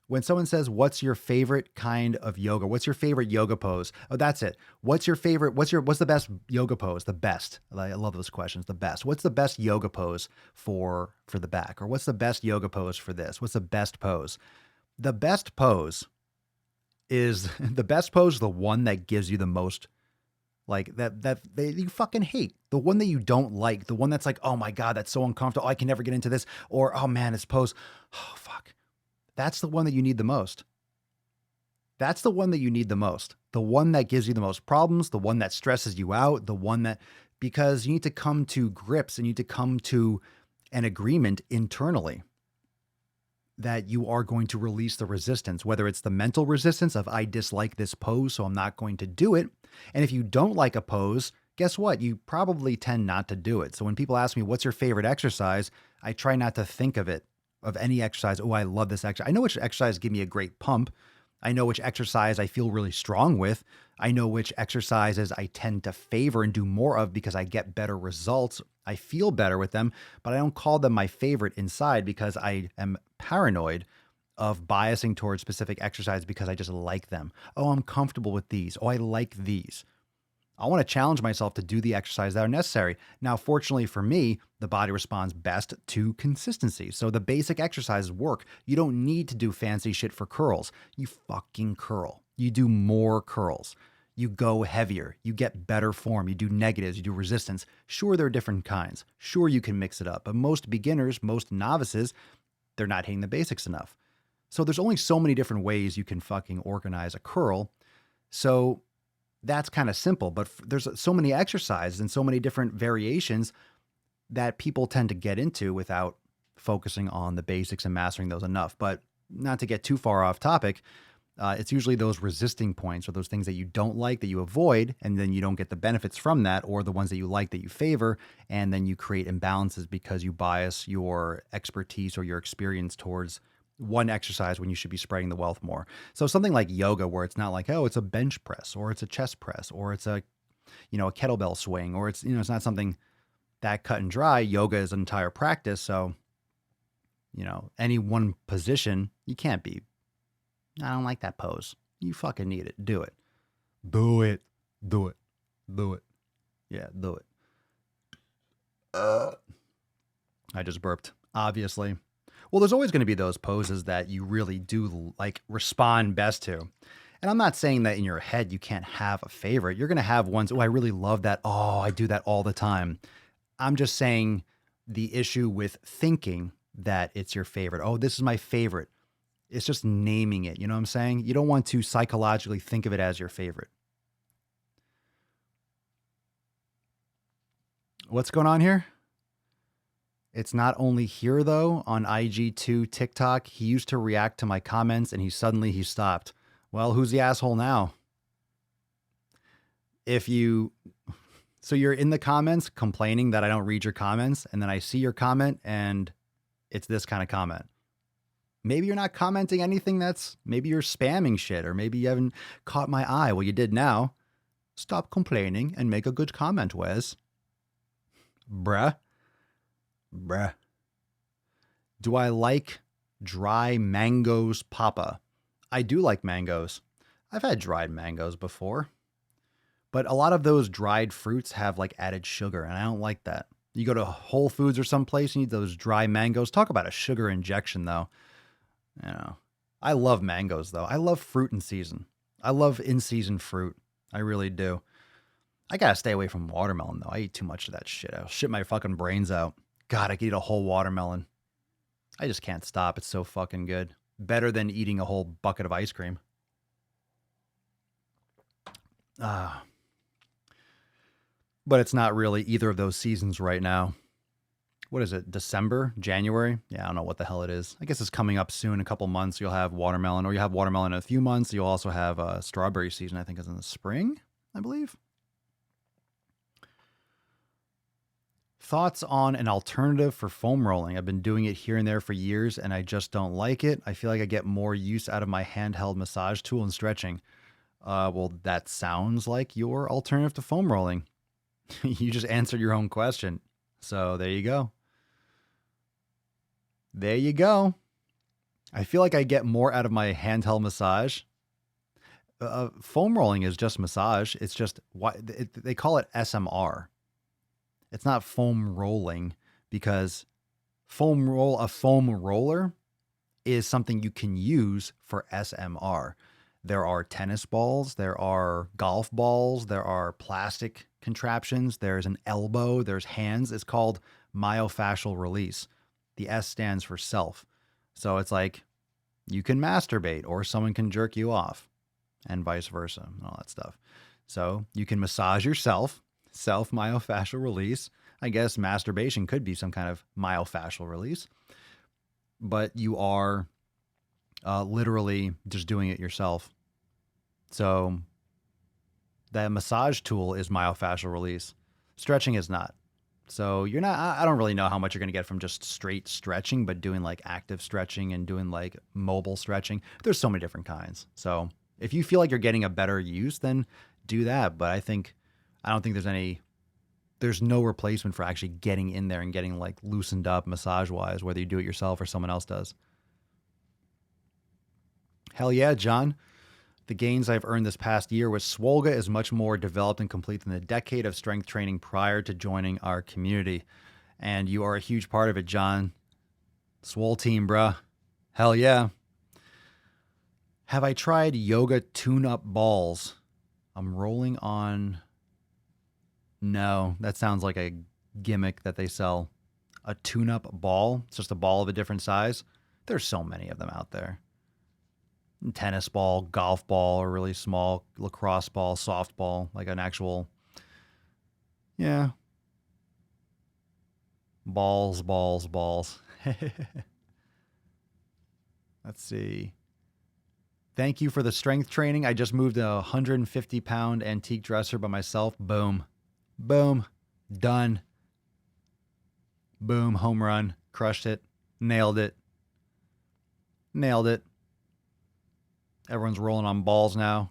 when someone says, what's your favorite kind of yoga? What's your favorite yoga pose? Oh, that's it. What's your favorite? What's the best yoga pose? The best. I love those questions. The best. What's the best yoga pose for the back? Or what's the best yoga pose for this? What's the best pose? The best pose is the best pose the one that gives you the most, like that you fucking hate, the one that you don't like, the one that's like, oh my God, that's so uncomfortable. I can never get into this. Or, oh man, this pose. Oh, fuck. That's the one that you need the most. That's the one that you need the most. The one that gives you the most problems, the one that stresses you out, the one that, because you need to come to grips and you need to come to an agreement internally that you are going to release the resistance, whether it's the mental resistance of I dislike this pose, so I'm not going to do it. And if you don't like a pose, guess what? You probably tend not to do it. So when people ask me, what's your favorite exercise? I try not to think of it, of any exercise. Oh, I love this exercise. I know which exercise give me a great pump. I know which exercise I feel really strong with. I know which exercises I tend to favor and do more of because I get better results. I feel better with them, but I don't call them my favorite inside because I am paranoid of biasing towards specific exercise because I just like them. Oh, I'm comfortable with these. Oh, I like these. I want to challenge myself to do the exercise that are necessary. Now, fortunately for me, the body responds best to consistency. So the basic exercises work. You don't need to do fancy shit for curls. You fucking curl. You do more curls. You go heavier. You get better form. You do negatives. You do resistance. Sure, there are different kinds. Sure, you can mix it up. But most beginners, most novices, they're not hitting the basics enough. So there's only so many different ways you can fucking organize a curl. So that's kind of simple, but there's so many exercises and so many different variations that people tend to get into without focusing on the basics and mastering those enough. But not to get too far off topic, it's usually those resisting points or those things that you don't like that you avoid, and then you don't get the benefits from that, or the ones that you like that you favor, and then you create imbalances because you bias your expertise or your experience towards one exercise when you should be spreading the wealth more. So something like yoga, where it's not like, oh, it's a bench press or it's a chest press or it's a, a kettlebell swing, or it's, it's not something that cut and dry. Yoga is an entire practice. So, any one position, you can't be, I don't like that pose. You fucking need it. Do it. Do it. Do it. Do it. Yeah, do it. I just burped, obviously. Well, there's always going to be those poses that you really do respond best to. And I'm not saying that in your head you can't have a favorite. You're going to have ones, oh, I really love that. Oh, I do that all the time. I'm just saying the issue with thinking that it's your favorite. Oh, this is my favorite. It's just naming it. You know what I'm saying? You don't want to psychologically think of it as your favorite. What's going on here? It's not only here, though. On IG2 TikTok, he used to react to my comments and he stopped. Well, who's the asshole now? So you're in the comments complaining that I don't read your comments, and then I see your comment and it's this kind of comment. Maybe you're not commenting anything maybe you're spamming shit, or maybe you haven't caught my eye. Well, you did now. Stop complaining and make a good comment, Wes. Bruh. Do I like dry mangoes, Papa? I do like mangoes. I've had dried mangoes before. But a lot of those dried fruits have added sugar, and I don't like that. You go to Whole Foods or someplace, you need those dry mangoes. Talk about a sugar injection, though. I love mangoes, though. I love fruit in season. I love in-season fruit. I really do. I gotta stay away from watermelon, though. I eat too much of that shit. I'll shit my fucking brains out. God, I could eat a whole watermelon. I just can't stop. It's so fucking good. Better than eating a whole bucket of ice cream. But it's not really either of those seasons right now. What is it? December? January? Yeah, I don't know what the hell it is. I guess it's coming up soon. A couple months you'll have watermelon, or you have watermelon in a few months. You'll also have strawberry season, I think is in the spring, I believe. Thoughts on an alternative for foam rolling? I've been doing it here and there for years, and I just don't like it. I feel like I get more use out of my handheld massage tool and stretching. Well, that sounds like your alternative to foam rolling. You just answered your own question. So there you go. There you go. I feel like I get more out of my handheld massage. Foam rolling is just massage. It's just they call it SMR. It's not foam rolling, because a foam roller is something you can use for SMR. There are tennis balls, there are golf balls, there are plastic contraptions, there's an elbow, there's hands. It's called myofascial release. The S stands for self. So it's like you can masturbate or someone can jerk you off and vice versa and all that stuff. So you can massage yourself, self myofascial release. I guess masturbation could be some kind of myofascial release, but you are literally just doing it yourself. So that massage tool is myofascial release. Stretching is not. So you're not, I don't really know how much you're going to get from just straight stretching, but doing like active stretching and doing like mobile stretching. There's so many different kinds. So if you feel like you're getting a better use, then do that. But I don't think there's no replacement for actually getting in there and getting like loosened up massage wise, whether you do it yourself or someone else does. Hell yeah, John. The gains I've earned this past year with Swolega is much more developed and complete than the decade of strength training prior to joining our community. And you are a huge part of it, John. Swole team, bruh. Hell yeah. Have I tried yoga tune-up balls? I'm rolling on... No, that sounds like a gimmick that they sell. A tune-up ball? It's just a ball of a different size? There's so many of them out there. Tennis ball, golf ball, or really small lacrosse ball, softball, like an actual, yeah. Balls. Let's see. Thank you for the strength training. I just moved a 150-pound antique dresser by myself. Boom. Done. Boom. Home run. Crushed it. Nailed it. Everyone's rolling on balls now.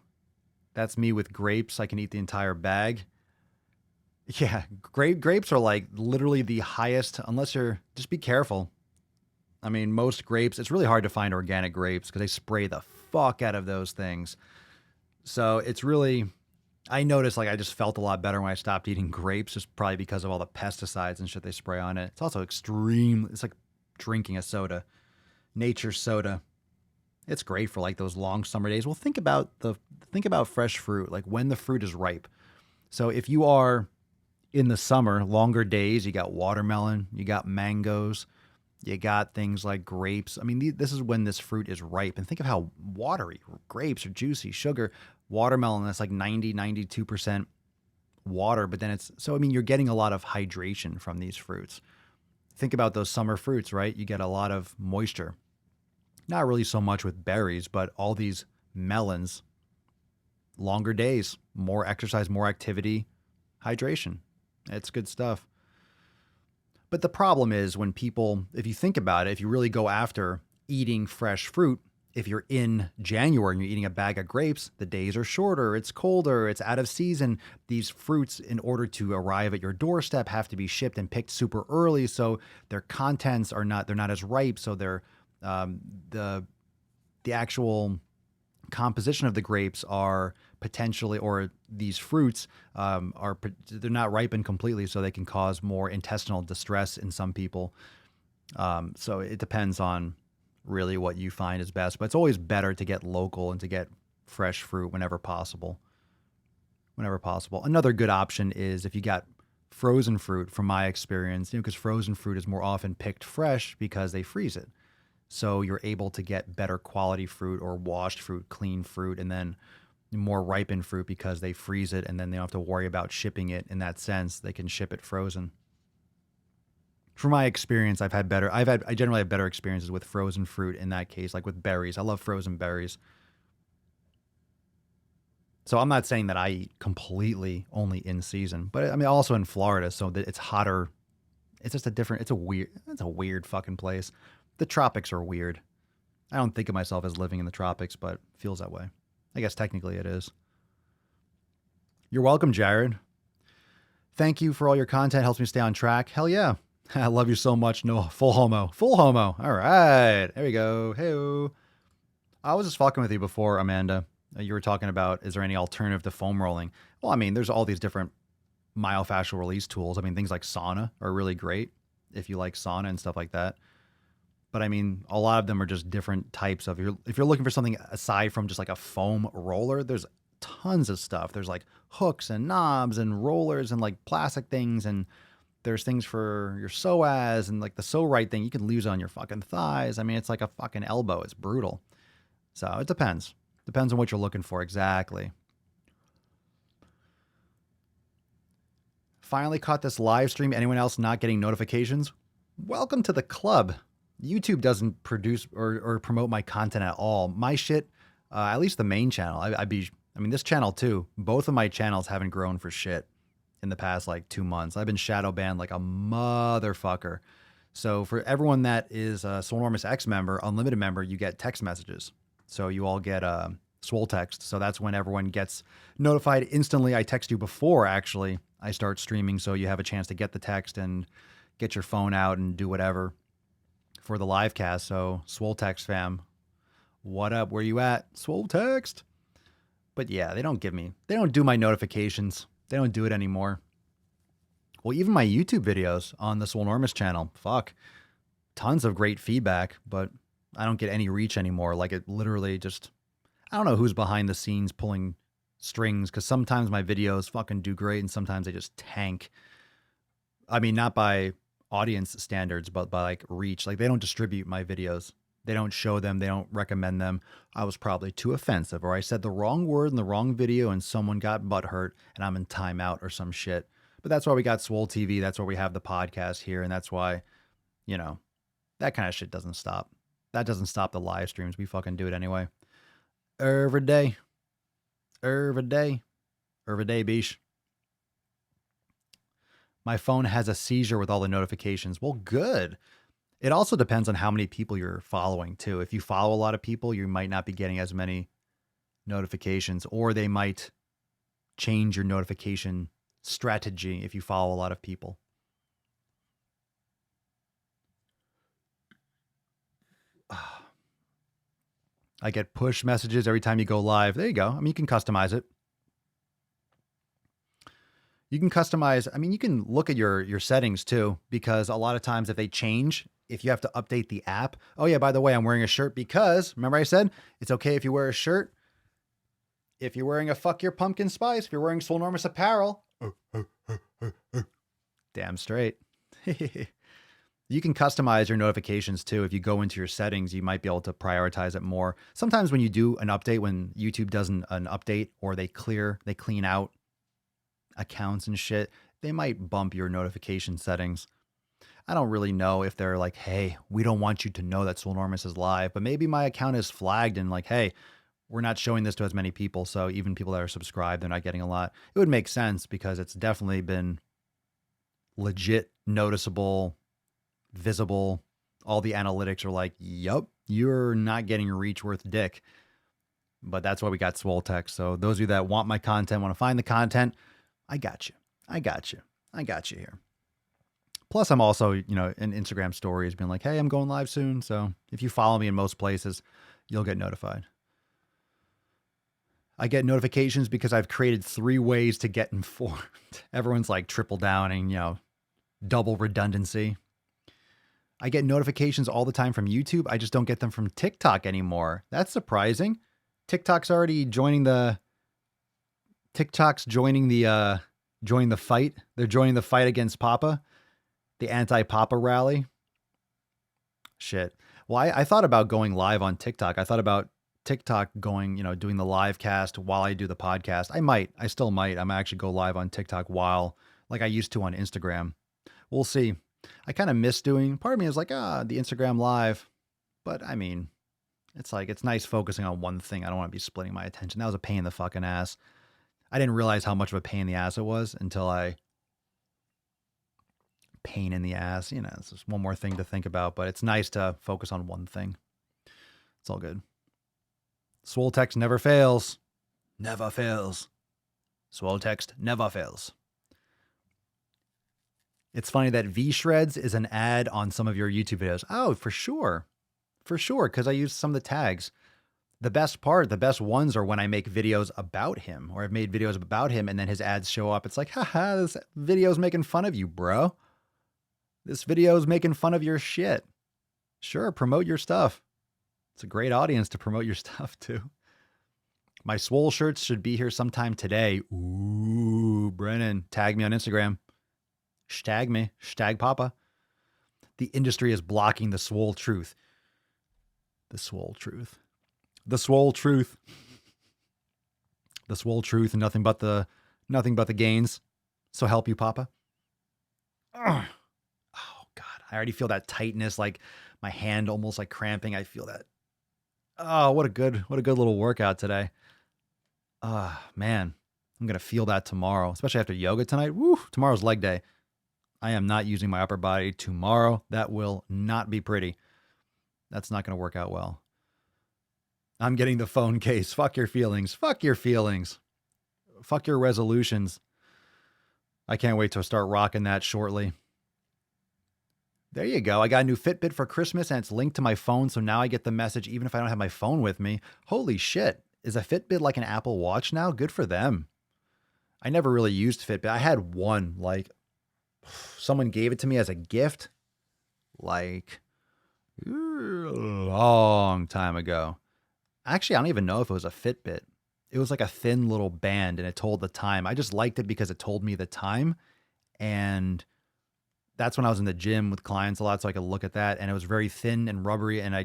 That's me with grapes. I can eat the entire bag. Yeah, grapes are like literally the highest, unless just be careful. I mean, most grapes, it's really hard to find organic grapes because they spray the fuck out of those things. So it's really, I noticed like I just felt a lot better when I stopped eating grapes, just probably because of all the pesticides and shit they spray on it. It's also it's like drinking a soda, nature's soda. It's great for like those long summer days. Well, think about fresh fruit, like when the fruit is ripe. So if you are in the summer, longer days, you got watermelon, you got mangoes, you got things like grapes. I mean, this is when this fruit is ripe. And think of how watery grapes are, juicy, sugar, watermelon, that's like 92% water. But then you're getting a lot of hydration from these fruits. Think about those summer fruits, right? You get a lot of moisture. Not really so much with berries, but all these melons, longer days, more exercise, more activity, hydration. It's good stuff. But the problem is when people, if you think about it, if you really go after eating fresh fruit, if you're in January and you're eating a bag of grapes, the days are shorter, it's colder, it's out of season. These fruits, in order to arrive at your doorstep, have to be shipped and picked super early. So their contents they're not as ripe. So they're, the actual composition of the grapes are potentially, or these fruits they're not ripened completely, so they can cause more intestinal distress in some people. So it depends on really what you find is best, but it's always better to get local and to get fresh fruit whenever possible. Another good option is if you got frozen fruit, from my experience, because frozen fruit is more often picked fresh because they freeze it. So you're able to get better quality fruit or washed fruit, clean fruit, and then more ripened fruit because they freeze it and then they don't have to worry about shipping it in that sense. They can ship it frozen. From my experience, I generally have better experiences with frozen fruit in that case, like with berries. I love frozen berries. So I'm not saying that I eat completely only in season, but I mean, also in Florida, so that it's hotter. It's just it's a weird fucking place. The tropics are weird. I don't think of myself as living in the tropics, but it feels that way. I guess technically it is. You're welcome, Jared. Thank you for all your content. Helps me stay on track. Hell yeah. I love you so much. No, full homo. All right. There we go. Hey-o. I was just fucking with you before, Amanda. You were talking about, is there any alternative to foam rolling? Well, I mean, there's all these different myofascial release tools. I mean, things like sauna are really great if you like sauna and stuff like that. But I mean, a lot of them are just different types of. If you're looking for something aside from just like a foam roller, there's tons of stuff. There's like hooks and knobs and rollers and like plastic things, and there's things for your psoas and like the so right thing you can use on your fucking thighs. I mean, it's like a fucking elbow. It's brutal. So it depends. Depends on what you're looking for exactly. Finally caught this live stream. Anyone else not getting notifications? Welcome to the club. YouTube doesn't produce or promote my content at all. My shit, at least the main channel. I mean, this channel too. Both of my channels haven't grown for shit in the past like 2 months. I've been shadow banned like a motherfucker. So for everyone that is a Swolenormous X member, unlimited member, you get text messages. So you all get Swole text. So that's when everyone gets notified instantly. I text you before actually I start streaming, so you have a chance to get the text and get your phone out and do whatever for the live cast. So Swole text fam, what up? Where you at? Swole text. But yeah, they don't do my notifications. They don't do it anymore. Well, even my YouTube videos on the Swolenormous channel, fuck, tons of great feedback, but I don't get any reach anymore. Like it literally just, I don't know who's behind the scenes pulling strings, because sometimes my videos fucking do great and sometimes they just tank. I mean, not by audience standards, but by like reach. Like they don't distribute my videos. They don't show them. They don't recommend them. I was probably too offensive, or I said the wrong word in the wrong video and someone got butthurt and I'm in timeout or some shit. But that's why we got Swole TV. That's why we have the podcast here. And that's why, you know, that kind of shit doesn't stop. That doesn't stop the live streams. We fucking do it anyway. Every day. Every day. Every day, beesh. My phone has a seizure with all the notifications. Well, good. It also depends on how many people you're following too. If you follow a lot of people, you might not be getting as many notifications, or they might change your notification strategy if you follow a lot of people. I get push messages every time you go live. There you go. I mean, you can customize it. You can customize. I mean, you can look at your settings too, because a lot of times if they change, if you have to update the app. Oh yeah, by the way, I'm wearing a shirt because remember I said it's okay if you wear a shirt. If you're wearing a fuck your pumpkin spice, if you're wearing Swolenormous apparel, damn straight. You can customize your notifications too. If you go into your settings, you might be able to prioritize it more. Sometimes when you do an update, when YouTube does an update or they clean out accounts and shit, they might bump your notification settings. I don't really know if they're like, hey, we don't want you to know that Swolenormous is live, but maybe my account is flagged and like, hey, we're not showing this to as many people. So even people that are subscribed, they're not getting a lot. It would make sense because it's definitely been legit, noticeable, visible. All the analytics are like, yup, you're not getting reach worth dick. But that's why we got Swole text. So those of you that want my content, want to find the content, I got you. I got you. I got you here. Plus, I'm also, in Instagram stories being like, hey, I'm going live soon. So if you follow me in most places, you'll get notified. I get notifications because I've created 3 ways to get informed. Everyone's like triple downing, double redundancy. I get notifications all the time from YouTube. I just don't get them from TikTok anymore. That's surprising. TikTok's joining the fight. They're joining the fight against Papa, the anti-Papa rally. Shit. Well, I thought about going live on TikTok. I thought about TikTok going, doing the live cast while I do the podcast. I still might. I'm actually go live on TikTok like I used to on Instagram. We'll see. I kind of miss doing, part of me is like, the Instagram live, but I mean, it's nice focusing on one thing. I don't want to be splitting my attention. That was a pain in the fucking ass. I didn't realize how much of a pain in the ass it was until pain in the ass, it's just one more thing to think about, but it's nice to focus on one thing. It's all good. Swole text never fails. Never fails. Swole text never fails. It's funny that V-Shreds is an ad on some of your YouTube videos. Oh, for sure. For sure, because I use some of the tags. The best ones are when I make videos about him, or I've made videos about him and then his ads show up. It's like, haha, this video's making fun of you, bro. This video's making fun of your shit. Sure, promote your stuff. It's a great audience to promote your stuff to. My Swole shirts should be here sometime today. Ooh, Brennan, tag me on Instagram. Stag me, stag papa. The industry is blocking the Swole truth. The Swole truth. The Swole truth. The Swole truth and nothing but the gains. So help you, papa. Ugh. Oh God, I already feel that tightness, like my hand almost like cramping. I feel that. Oh, what a good little workout today. Man, I'm going to feel that tomorrow, especially after yoga tonight. Woo, tomorrow's leg day. I am not using my upper body tomorrow. That will not be pretty. That's not going to work out well. I'm getting the phone case. Fuck your feelings. Fuck your feelings. Fuck your resolutions. I can't wait to start rocking that shortly. There you go. I got a new Fitbit for Christmas and it's linked to my phone. So now I get the message even if I don't have my phone with me. Holy shit. Is a Fitbit like an Apple Watch now? Good for them. I never really used Fitbit. I had one, like someone gave it to me as a gift, like a long time ago. Actually, I don't even know if it was a Fitbit. It was like a thin little band and it told the time. I just liked it because it told me the time. And that's when I was in the gym with clients a lot. So I could look at that and it was very thin and rubbery. And I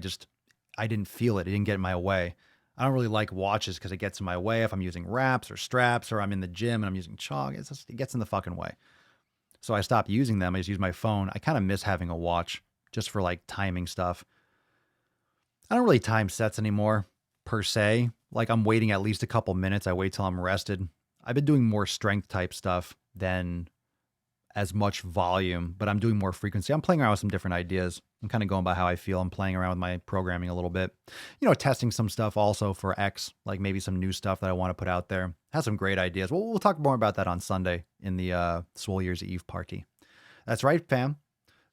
didn't feel it. It didn't get in my way. I don't really like watches because it gets in my way if I'm using wraps or straps or I'm in the gym and I'm using chalk. It gets in the fucking way. So I stopped using them. I just use my phone. I kind of miss having a watch just for like timing stuff. I don't really time sets anymore per se. Like I'm waiting at least a couple minutes. I wait till I'm rested. I've been doing more strength type stuff than as much volume, but I'm doing more frequency. I'm playing around with some different ideas. I'm kind of going by how I feel. I'm playing around with my programming a little bit, testing some stuff also for X, like maybe some new stuff that I want to put out there. Has some great ideas. We'll talk more about that on Sunday in the Swole Year's Eve party. That's right, fam.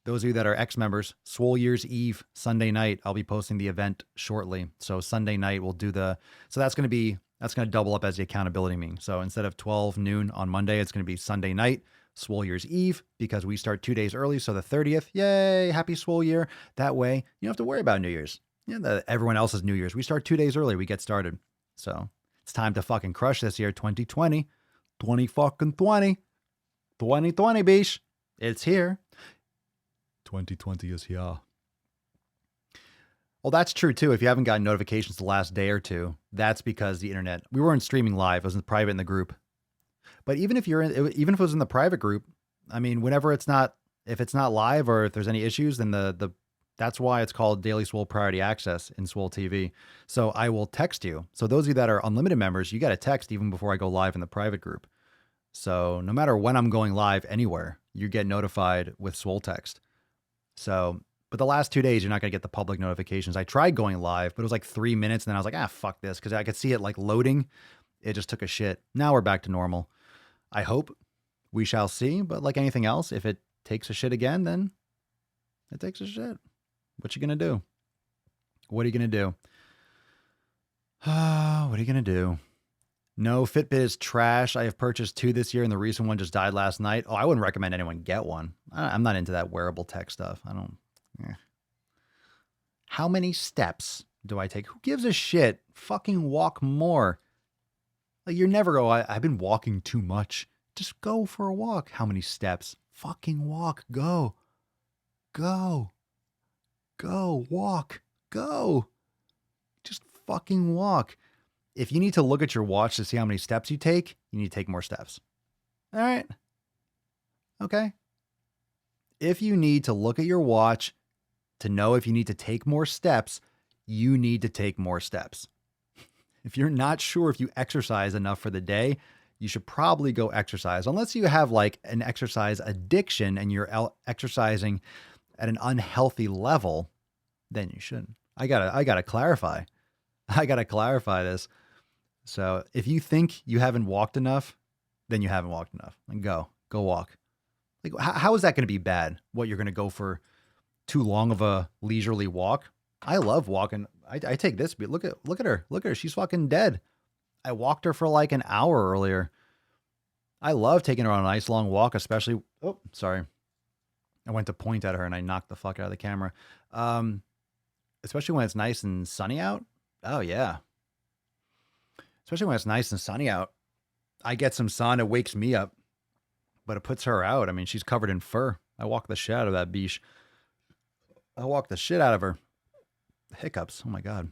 Those of you that are X members, Swole Year's Eve, Sunday night. I'll be posting the event shortly. So Sunday night we'll do so that's going to double up as the accountability meeting. So instead of 12 noon on Monday, it's going to be Sunday night. Swole Year's Eve, because we start 2 days early. So the 30th, yay, happy Swole Year. That way, you don't have to worry about New Year's. Everyone else's New Year's. We start 2 days early. We get started. So it's time to fucking crush this year, 2020. 2020. 2020, bish. It's here. 2020 is here. Well, that's true too. If you haven't gotten notifications the last day or two, that's because the internet, we weren't streaming live. It was in private in the group. But even if even if it was in the private group, I mean, if it's not live or if there's any issues, then that's why it's called Daily Swole Priority Access in Swole TV. So I will text you. So those of you that are unlimited members, you got a text even before I go live in the private group. So no matter when I'm going live anywhere, you get notified with Swole text. So, but the last 2 days, you're not going to get the public notifications. I tried going live, but it was like 3 minutes. And then I was like, fuck this. Cause I could see it like loading. It just took a shit. Now we're back to normal. I hope. We shall see. But like anything else, if it takes a shit again, then it takes a shit. What you going to do? What are you going to do? What are you going to do? No, Fitbit is trash. I have purchased 2 this year and the recent one just died last night. Oh, I wouldn't recommend anyone get one. I'm not into that wearable tech stuff. How many steps do I take? Who gives a shit? Fucking walk more. Like you're never I've been walking too much. Just go for a walk. How many steps? Fucking walk. Go. Walk. Go. Just fucking walk. If you need to look at your watch to see how many steps you take, you need to take more steps. All right. Okay. If you need to look at your watch to know if you need to take more steps, you need to take more steps. If you're not sure if you exercise enough for the day, you should probably go exercise. Unless you have like an exercise addiction and you're exercising at an unhealthy level, then you shouldn't. I gotta clarify. I gotta clarify this. So if you think you haven't walked enough, then you haven't walked enough. And go walk. Like how is that going to be bad? What, you're going to go for too long of a leisurely walk? I love walking. I take this, but look at her. She's fucking dead. I walked her for like an hour earlier. I love taking her on a nice long walk, especially, oh, sorry. I went to point at her and I knocked the fuck out of the camera. especially when it's nice and sunny out. Oh yeah. Especially when it's nice and sunny out. I get some sun, it wakes me up, but it puts her out. I mean, she's covered in fur. I walk the shit out of that beach. I walk the shit out of her. Hiccups. Oh my God.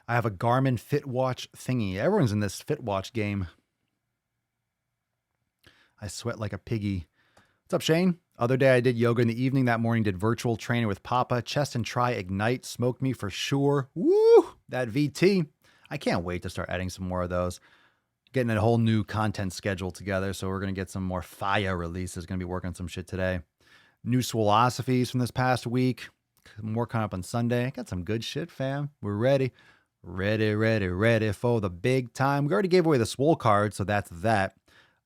I have a Garmin FitWatch thingy. Everyone's in this FitWatch game. I sweat like a piggy. What's up, Shane? Other day I did yoga in the evening. That morning did virtual training with Papa. Chest and Try Ignite. Smoked me for sure. Woo! That VT. I can't wait to start adding some more of those. Getting a whole new content schedule together. So we're going to get some more fire releases. Going to be working on some shit today. New Swolosophies from this past week. More coming up on Sunday. Got some good shit, fam. We're ready. Ready for the big time. We already gave away the Swole card, so that's that.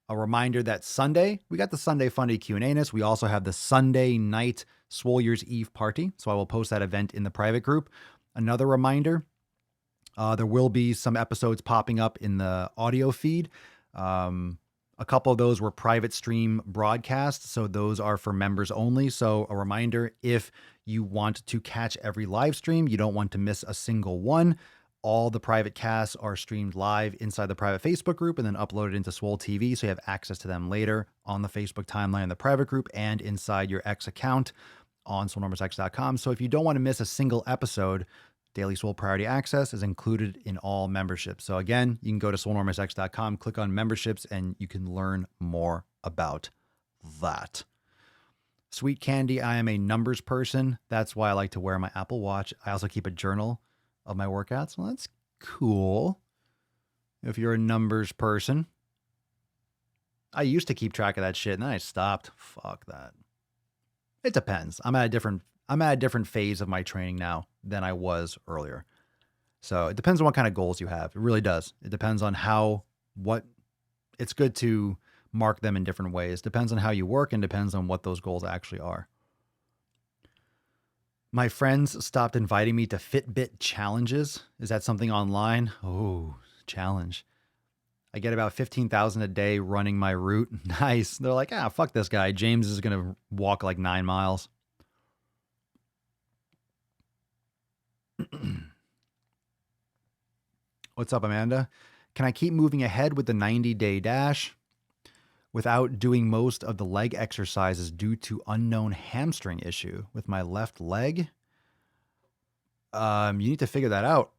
A reminder that Sunday, we got the Sunday Funday Q&A-ness. We also have the Sunday night Swole Year's Eve party, so I will post that event in the private group. Another reminder, there will be some episodes popping up in the audio feed. A couple of those were private stream broadcasts, so those are for members only. So a reminder, if you want to catch every live stream, you don't want to miss a single one, all the private casts are streamed live inside the private Facebook group and then uploaded into Swole TV, so you have access to them later on the Facebook timeline in the private group and inside your X account on Swolenormousx.com. So if you don't want to miss a single episode, Daily Swole Priority Access is included in all memberships. So again, you can go to Swolenormousx.com, click on memberships, and you can learn more about that. Sweet candy, I am a numbers person. That's why I like to wear my Apple Watch. I also keep a journal of my workouts. Well, that's cool. If you're a numbers person. I used to keep track of that shit, and then I stopped. Fuck that. It depends. I'm at a different phase of my training now than I was earlier. So it depends on what kind of goals you have. It really does. It depends on it's good to mark them in different ways. Depends on how you work and depends on what those goals actually are. My friends stopped inviting me to Fitbit challenges. Is that something online? Oh, challenge. I get about 15,000 a day running my route. Nice. They're like, fuck this guy. James is going to walk like 9 miles. What's up, Amanda? Can I keep moving ahead with the 90-day dash without doing most of the leg exercises due to unknown hamstring issue with my left leg? You need to figure that out.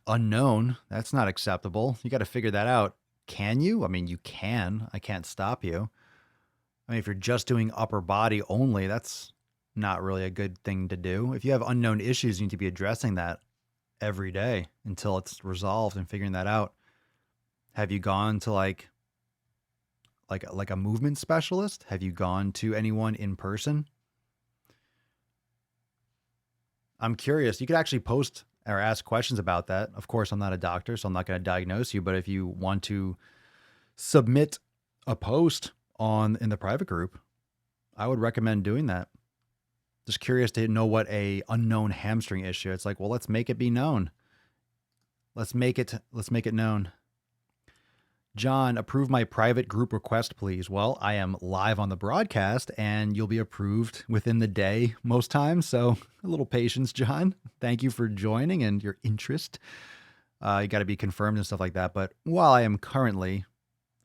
Unknown, that's not acceptable. You got to figure that out. Can you? I mean, you can. I can't stop you. I mean, if you're just doing upper body only, that's not really a good thing to do. If you have unknown issues, you need to be addressing that every day until it's resolved and figuring that out. Have you gone to like a movement specialist? Have you gone to anyone in person? I'm curious. You could actually post or ask questions about that. Of course, I'm not a doctor, so I'm not going to diagnose you, but if you want to submit a post in the private group, I would recommend doing that. Just curious to know what a unknown hamstring issue. It's like, well, let's make it be known. Let's make it known. John, approve my private group request, please. Well, I am live on the broadcast and you'll be approved within the day most times. So a little patience, John. Thank you for joining and your interest. You got to be confirmed and stuff like that. But while I am currently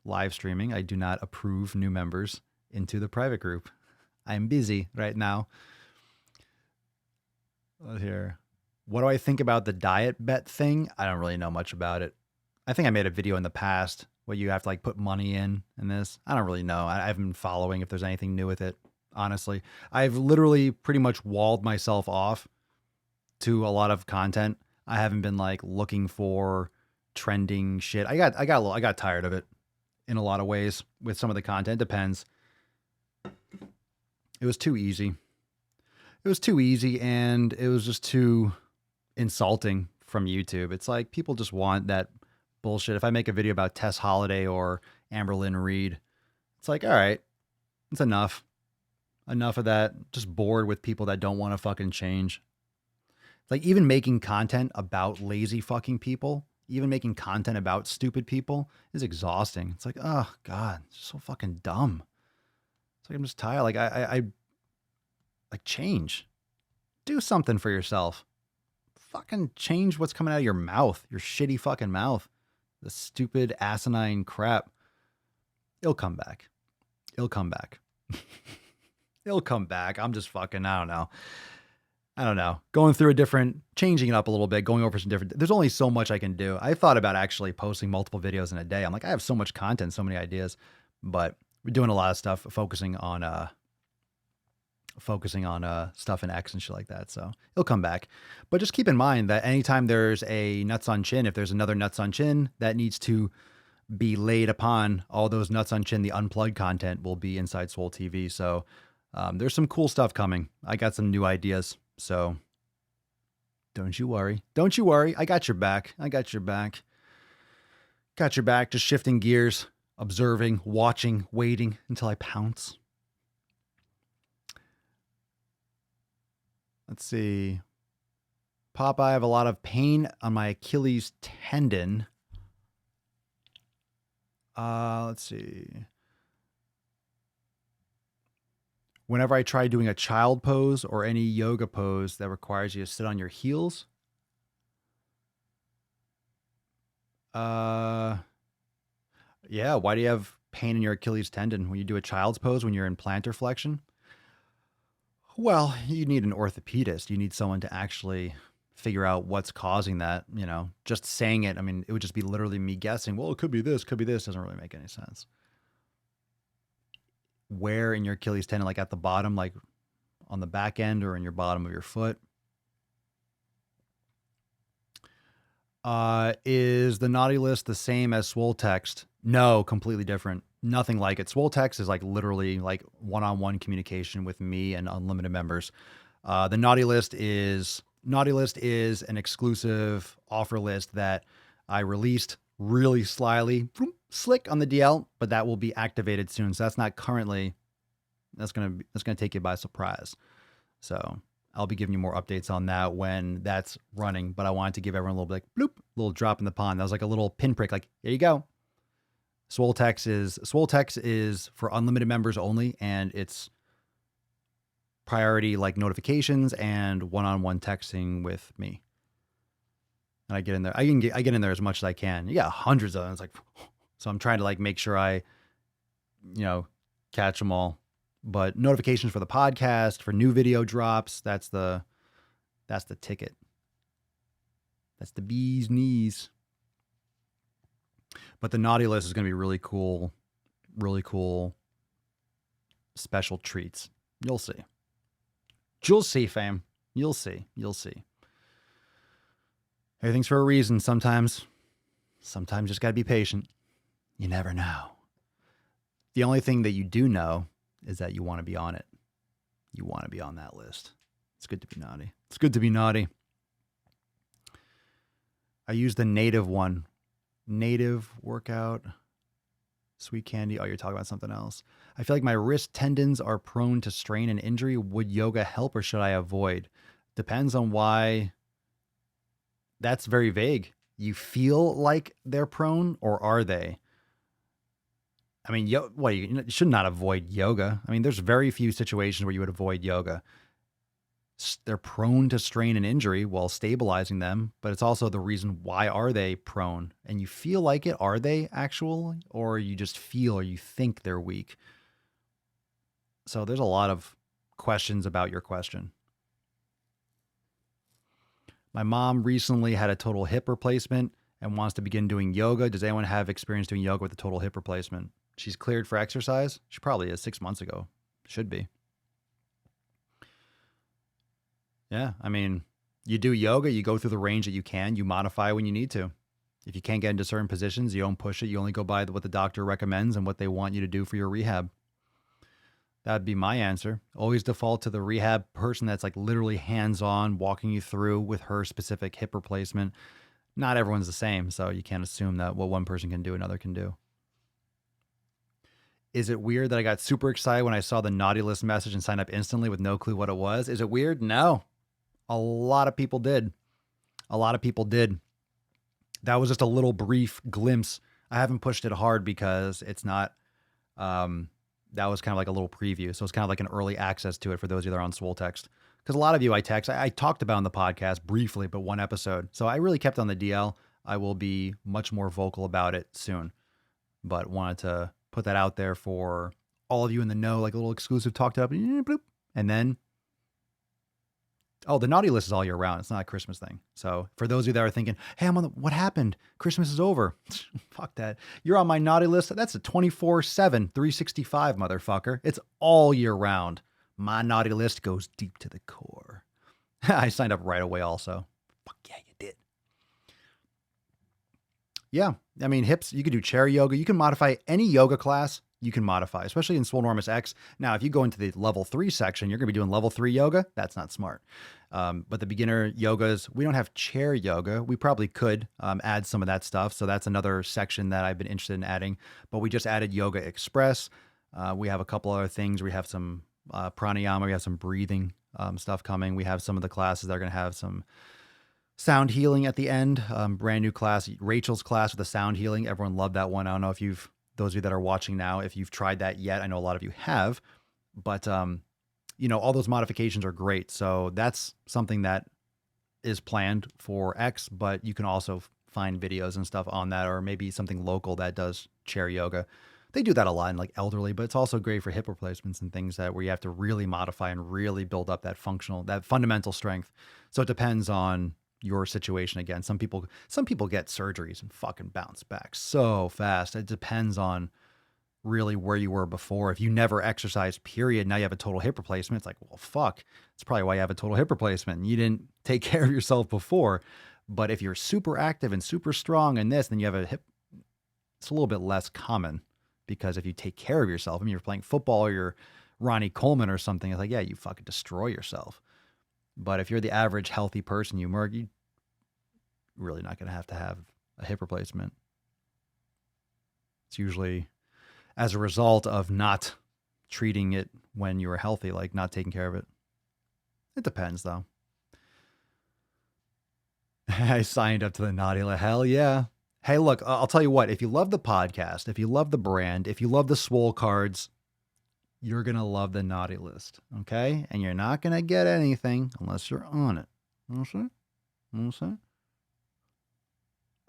live streaming, I do not approve new members into the private group. I'm busy right now. Here. What do I think about the diet bet thing? I don't really know much about it. I think I made a video in the past where you have to like put money in this. I don't really know. I haven't been following if there's anything new with it. Honestly, I've literally pretty much walled myself off to a lot of content. I haven't been like looking for trending shit. I got tired of it in a lot of ways with some of the content. Depends. It was too easy. And it was just too insulting from YouTube. It's like people just want that bullshit. If I make a video about Tess Holliday or Amber Lynn Reed, it's like, all right, it's enough. Enough of that. Just bored with people that don't want to fucking change. It's like even making content about lazy fucking people, even making content about stupid people is exhausting. It's like, oh God, it's so fucking dumb. It's like, I'm just tired. Like I change. Do something for yourself. Fucking change what's coming out of your mouth, your shitty fucking mouth. The stupid asinine crap. It'll come back. It'll come back. It'll come back. I'm just fucking, I don't know. Going through changing it up a little bit, going over some different, there's only so much I can do. I thought about actually posting multiple videos in a day. I'm like, I have so much content, so many ideas, but we're doing a lot of stuff, focusing on stuff in X and shit like that. So it'll come back, but just keep in mind that anytime there's a nuts on chin, if there's another nuts on chin that needs to be laid upon all those nuts on chin, the unplugged content will be inside Swole TV. So there's some cool stuff coming. I got some new ideas. So don't you worry. Don't you worry. I got your back. I got your back. Got your back. Just shifting gears, observing, watching, waiting until I pounce. Let's see. Pop, I have a lot of pain on my Achilles tendon. Let's see. Whenever I try doing a child pose or any yoga pose that requires you to sit on your heels. Yeah, why do you have pain in your Achilles tendon when you do a child's pose when you're in plantar flexion? Well, you need an orthopedist. You need someone to actually figure out what's causing that. You know, just saying it, I mean, it would just be literally me guessing, well, it could be this, doesn't really make any sense. Where in your Achilles tendon, like at the bottom, like on the back end or in your bottom of your foot? Is the naughty list the same as Swole text? No, completely different. Nothing like it. Swole text is like literally like one-on-one communication with me and unlimited members. The naughty list is an exclusive offer list that I released really slyly, slick on the DL, but that will be activated soon. So that's not currently, that's going to take you by surprise. So I'll be giving you more updates on that when that's running, but I wanted to give everyone a little bit like, bloop, little drop in the pond. That was like a little pinprick. Like, here you go. Swole text is for unlimited members only. And it's priority, like notifications and one-on-one texting with me. And I get in there. I get in there as much as I can. You got hundreds of them. It's like, so I'm trying to like make sure I, catch them all. But notifications for the podcast, for new video drops, that's the ticket. That's the bee's knees. But the naughty list is going to be really cool special treats. You'll see. You'll see, fam. You'll see. Everything's for a reason sometimes. Sometimes just got to be patient. You never know. The only thing that you do know is that you want to be on it. You want to be on that list. It's good to be naughty. It's good to be naughty. I use the native one. Native workout. Sweet candy. Oh, you're talking about something else. I feel like my wrist tendons are prone to strain and injury. Would yoga help or should I avoid? Depends on why. That's very vague. You feel like they're prone or are they? I mean, you should not avoid yoga. I mean, there's very few situations where you would avoid yoga. They're prone to strain and injury while stabilizing them, but it's also the reason why are they prone? And you feel like it, are they actually? Or you just feel or you think they're weak? So there's a lot of questions about your question. My mom recently had a total hip replacement and wants to begin doing yoga. Does anyone have experience doing yoga with a total hip replacement? She's cleared for exercise. She probably is 6 months ago. Should be. Yeah, I mean, you do yoga, you go through the range that you can, you modify when you need to. If you can't get into certain positions, you don't push it. You only go by what the doctor recommends and what they want you to do for your rehab. That'd be my answer. Always default to the rehab person that's like literally hands-on, walking you through with her specific hip replacement. Not everyone's the same, so you can't assume that what one person can do, another can do. Is it weird that I got super excited when I saw the naughty list message and signed up instantly with no clue what it was? Is it weird? No. A lot of people did. That was just a little brief glimpse. I haven't pushed it hard because it's not, that was kind of like a little preview. So it's kind of like an early access to it for those of you that are on Swole Text. Because a lot of you I text, I talked about on the podcast briefly, but one episode. So I really kept on the DL. I will be much more vocal about it soon, but wanted to put that out there for all of you in the know, like a little exclusive talked up. And then, oh, the naughty list is all year round. It's not a Christmas thing. So for those of you that are thinking, hey, what happened? Christmas is over. Fuck that. You're on my naughty list. That's a 24/7, 365, motherfucker. It's all year round. My naughty list goes deep to the core. I signed up right away also. Fuck yeah, you did. Yeah. I mean, hips, you can do chair yoga. You can modify any yoga class you can modify, especially in Swolenormous X. Now, if you go into the level 3 section, you're going to be doing level 3 yoga. That's not smart. But the beginner yogas, we don't have chair yoga. We probably could add some of that stuff. So that's another section that I've been interested in adding. But we just added Yoga Express. We have a couple other things. We have some pranayama. We have some breathing stuff coming. We have some of the classes that are going to have some sound healing at the end. Brand new class, Rachel's class with the sound healing. Everyone loved that one. I don't know if those of you that are watching now, if you've tried that yet. I know a lot of you have, but all those modifications are great. So that's something that is planned for X, but you can also find videos and stuff on that, or maybe something local that does chair yoga. They do that a lot in like elderly, but it's also great for hip replacements and things where you have to really modify and really build up that fundamental strength. So it depends on your situation. Again, some people get surgeries and fucking bounce back so fast. It depends on really where you were before. If you never exercised, period, now you have a total hip replacement. It's like, well, fuck. That's probably why you have a total hip replacement. You didn't take care of yourself before. But if you're super active and super strong in this, then you have a hip. It's a little bit less common, because if you take care of yourself, I mean, you're playing football or you're Ronnie Coleman or something, it's like, yeah, you fucking destroy yourself. But if you're the average healthy person, you're really not going to have a hip replacement. It's usually as a result of not treating it when you were healthy, like not taking care of it. It depends, though. I signed up to the naughty list. Hell yeah. Hey, look, I'll tell you what. If you love the podcast, if you love the brand, if you love the Swole cards, you're going to love the naughty list, okay? And you're not going to get anything unless you're on it.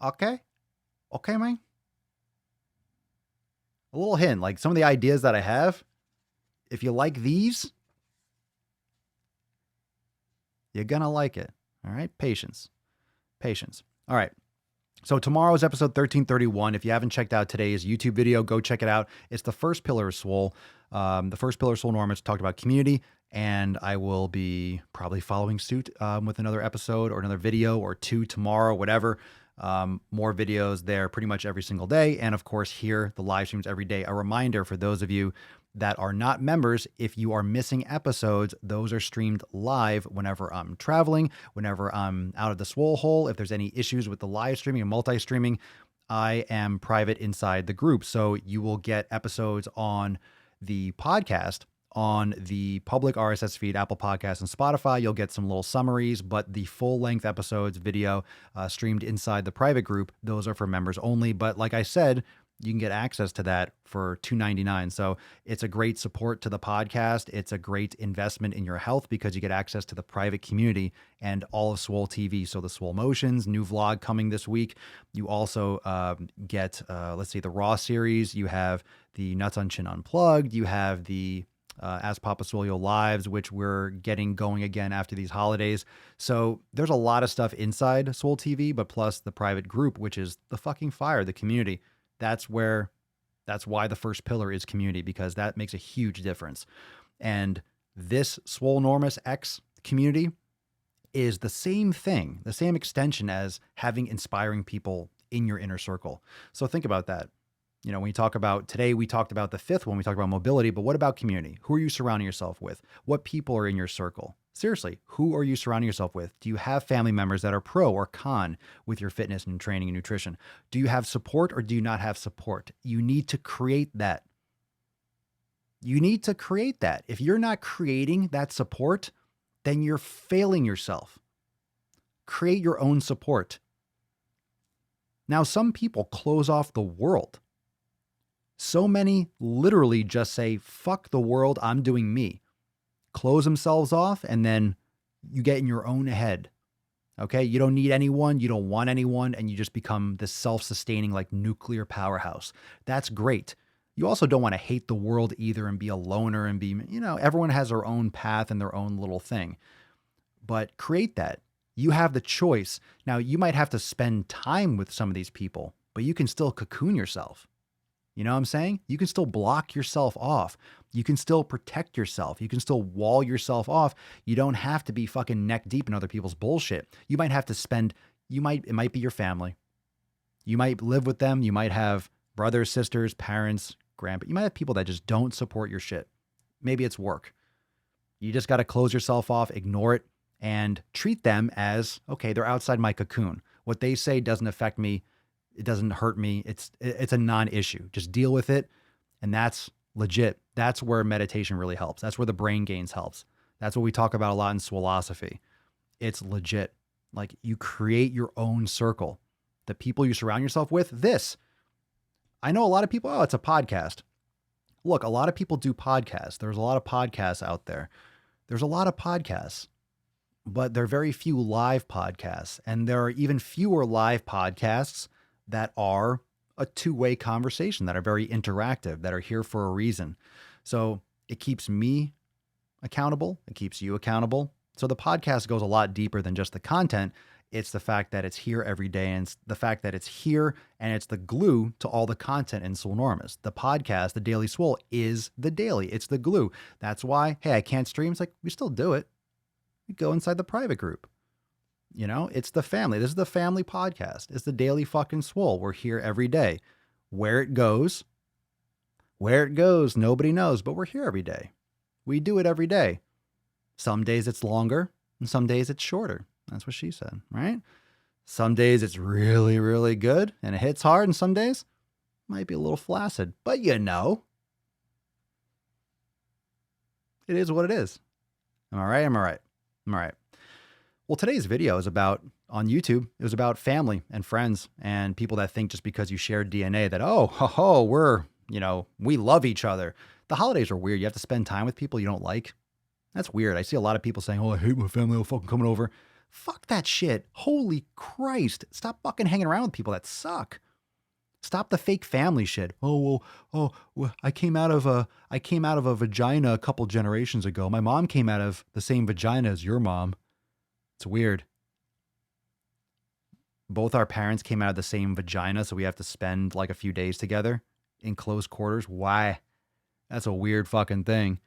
Okay? Okay, man? A little hint, like some of the ideas that I have, if you like these, you're going to like it, all right? Patience. All right. So tomorrow's episode 1331. If you haven't checked out today's YouTube video, go check it out. It's the first pillar of Swole. The first pillar of Swolenormous talked about community, and I will be probably following suit with another episode or another video or two tomorrow, whatever. More videos there pretty much every single day. And of course, here, the live streams every day. A reminder for those of you that are not members, if you are missing episodes, those are streamed live whenever I'm traveling, whenever I'm out of the Swole hole. If there's any issues with the live streaming and multi-streaming, I am private inside the group. So you will get episodes on the podcast, on the public RSS feed, Apple Podcasts and Spotify. You'll get some little summaries, but the full length episodes, video streamed inside the private group, those are for members only. But like I said, you can get access to that for $2.99. So it's a great support to the podcast. It's a great investment in your health because you get access to the private community and all of Swole TV. So the Swole Motions, new vlog coming this week. You also get, the Raw series. You have the Nuts on Chin Unplugged. You have the Ask Papa Swolio Lives, which we're getting going again after these holidays. So there's a lot of stuff inside Swole TV, but plus the private group, which is the fucking fire, the community. That's why the first pillar is community, because that makes a huge difference. And this Swolenormous X community is the same thing, the same extension as having inspiring people in your inner circle. So think about that. You know, when we talk about today, we talked about the fifth one, we talked about mobility, but what about community? Who are you surrounding yourself with? What people are in your circle? Seriously, who are you surrounding yourself with? Do you have family members that are pro or con with your fitness and training and nutrition? Do you have support or do you not have support? You need to create that. If you're not creating that support, then you're failing yourself. Create your own support. Now, some people close off the world. So many literally just say, fuck the world, I'm doing me. Close themselves off, and then you get in your own head. Okay? You don't need anyone, you don't want anyone, and you just become this self-sustaining like nuclear powerhouse. That's great. You also don't want to hate the world either and be a loner and be, everyone has their own path and their own little thing. But create that. You have the choice. Now, you might have to spend time with some of these people, but you can still cocoon yourself. You know what I'm saying? You can still block yourself off. You can still protect yourself. You can still wall yourself off. You don't have to be fucking neck deep in other people's bullshit. You might have to it might be your family. You might live with them. You might have brothers, sisters, parents, grandpa. You might have people that just don't support your shit. Maybe it's work. You just got to close yourself off, ignore it, and treat them as, okay, they're outside my cocoon. What they say doesn't affect me. It doesn't hurt me. It's a non-issue. Just deal with it. And that's legit. That's where meditation really helps. That's where the brain gains helps. That's what we talk about a lot in Swolosophy. It's legit. Like, you create your own circle. The people you surround yourself with, I know a lot of people, oh, it's a podcast. Look, a lot of people do podcasts. There's a lot of podcasts out there. There's a lot of podcasts, but there are very few live podcasts. And there are even fewer live podcasts that are a two-way conversation, that are very interactive, that are here for a reason. So it keeps me accountable. It keeps you accountable. So the podcast goes a lot deeper than just the content. It's the fact that it's here every day, and it's the fact that it's here, and it's the glue to all the content in Swolenormous. The podcast, the Daily Swole, is the daily. It's the glue. That's why, hey, I can't stream. It's like, we still do it. We go inside the private group. It's the family. This is the family podcast. It's the Daily fucking Swole. We're here every day. Where it goes, nobody knows, but we're here every day. We do it every day. Some days it's longer, and some days it's shorter. That's what she said, right? Some days it's really, really good, and it hits hard, and some days it might be a little flaccid. But it is what it is. Am I right? Well, today's video is on YouTube, it was about family and friends and people that think just because you share DNA that, we love each other. The holidays are weird. You have to spend time with people you don't like. That's weird. I see a lot of people saying, oh, I hate my family. They're fucking coming over. Fuck that shit. Holy Christ. Stop fucking hanging around with people that suck. Stop the fake family shit. I came out of a vagina a couple generations ago. My mom came out of the same vagina as your mom. It's weird. Both our parents came out of the same vagina, so we have to spend like a few days together in close quarters. Why? That's a weird fucking thing.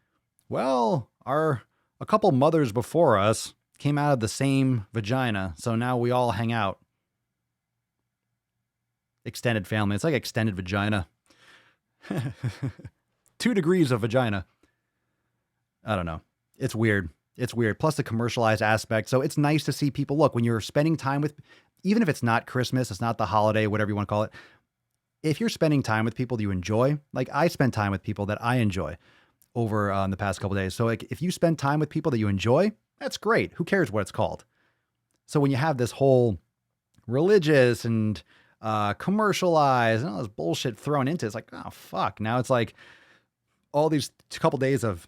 Well, a couple mothers before us came out of the same vagina, so now we all hang out. Extended family. It's like extended vagina. 2 degrees of vagina. I don't know. It's weird. Plus the commercialized aspect. So it's nice to see people, look, when you're spending time with, even if it's not Christmas, it's not the holiday, whatever you want to call it. If you're spending time with people that you enjoy, like I spend time with people that I enjoy over the past couple of days. So like if you spend time with people that you enjoy, that's great. Who cares what it's called? So when you have this whole religious and commercialized and all this bullshit thrown into it, it's like, oh, fuck. Now it's like all these couple days of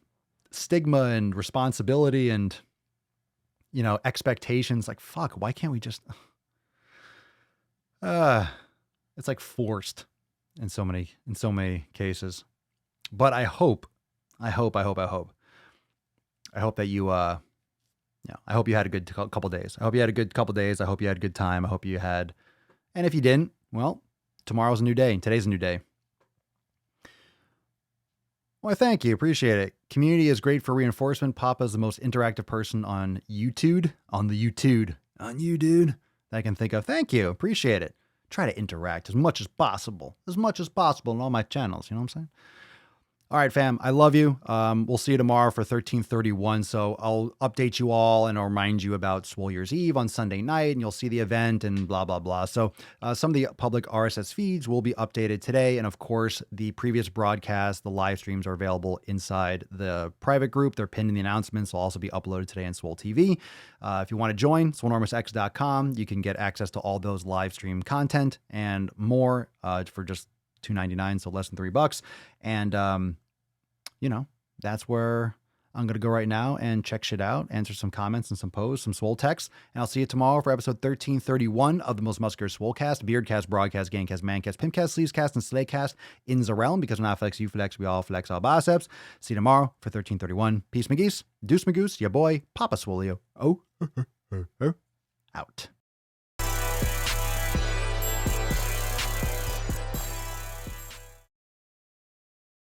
stigma and responsibility and, expectations. Like, fuck, why can't we just, it's like forced in so many cases. But I hope that you, I hope you had a good couple days. I hope you had a good couple days. I hope you had a good time. I hope you had, and if you didn't, well, tomorrow's a new day and today's a new day. Well, thank you. Appreciate it. Community is great for reinforcement. Papa's the most interactive person on YouTube, that I can think of. Thank you. Appreciate it. Try to interact as much as possible on all my channels. You know what I'm saying? All right, fam. I love you. We'll see you tomorrow for 1331. So I'll update you all and I'll remind you about Swole Year's Eve on Sunday night, and you'll see the event and blah, blah, blah. So some of the public RSS feeds will be updated today. And of course, the previous broadcasts, the live streams are available inside the private group. They're pinned in the announcements. Will also be uploaded today on Swole TV. If you want to join, swolenormousx.com, you can get access to all those live stream content and more for just $2.99, so less than $3. And, that's where I'm going to go right now and check shit out, answer some comments and some posts, some swole texts. And I'll see you tomorrow for episode 1331 of the Most Muscular Swolecast, Beardcast, Broadcast, Gangcast, Mancast, Pimpcast, Sleevescast, and Slaycast in the realm, because when I flex, you flex, we all flex our biceps. See you tomorrow for 1331. Peace, McGeese. Deuce, McGoose, ya boy, Papa Swolio. Oh, out.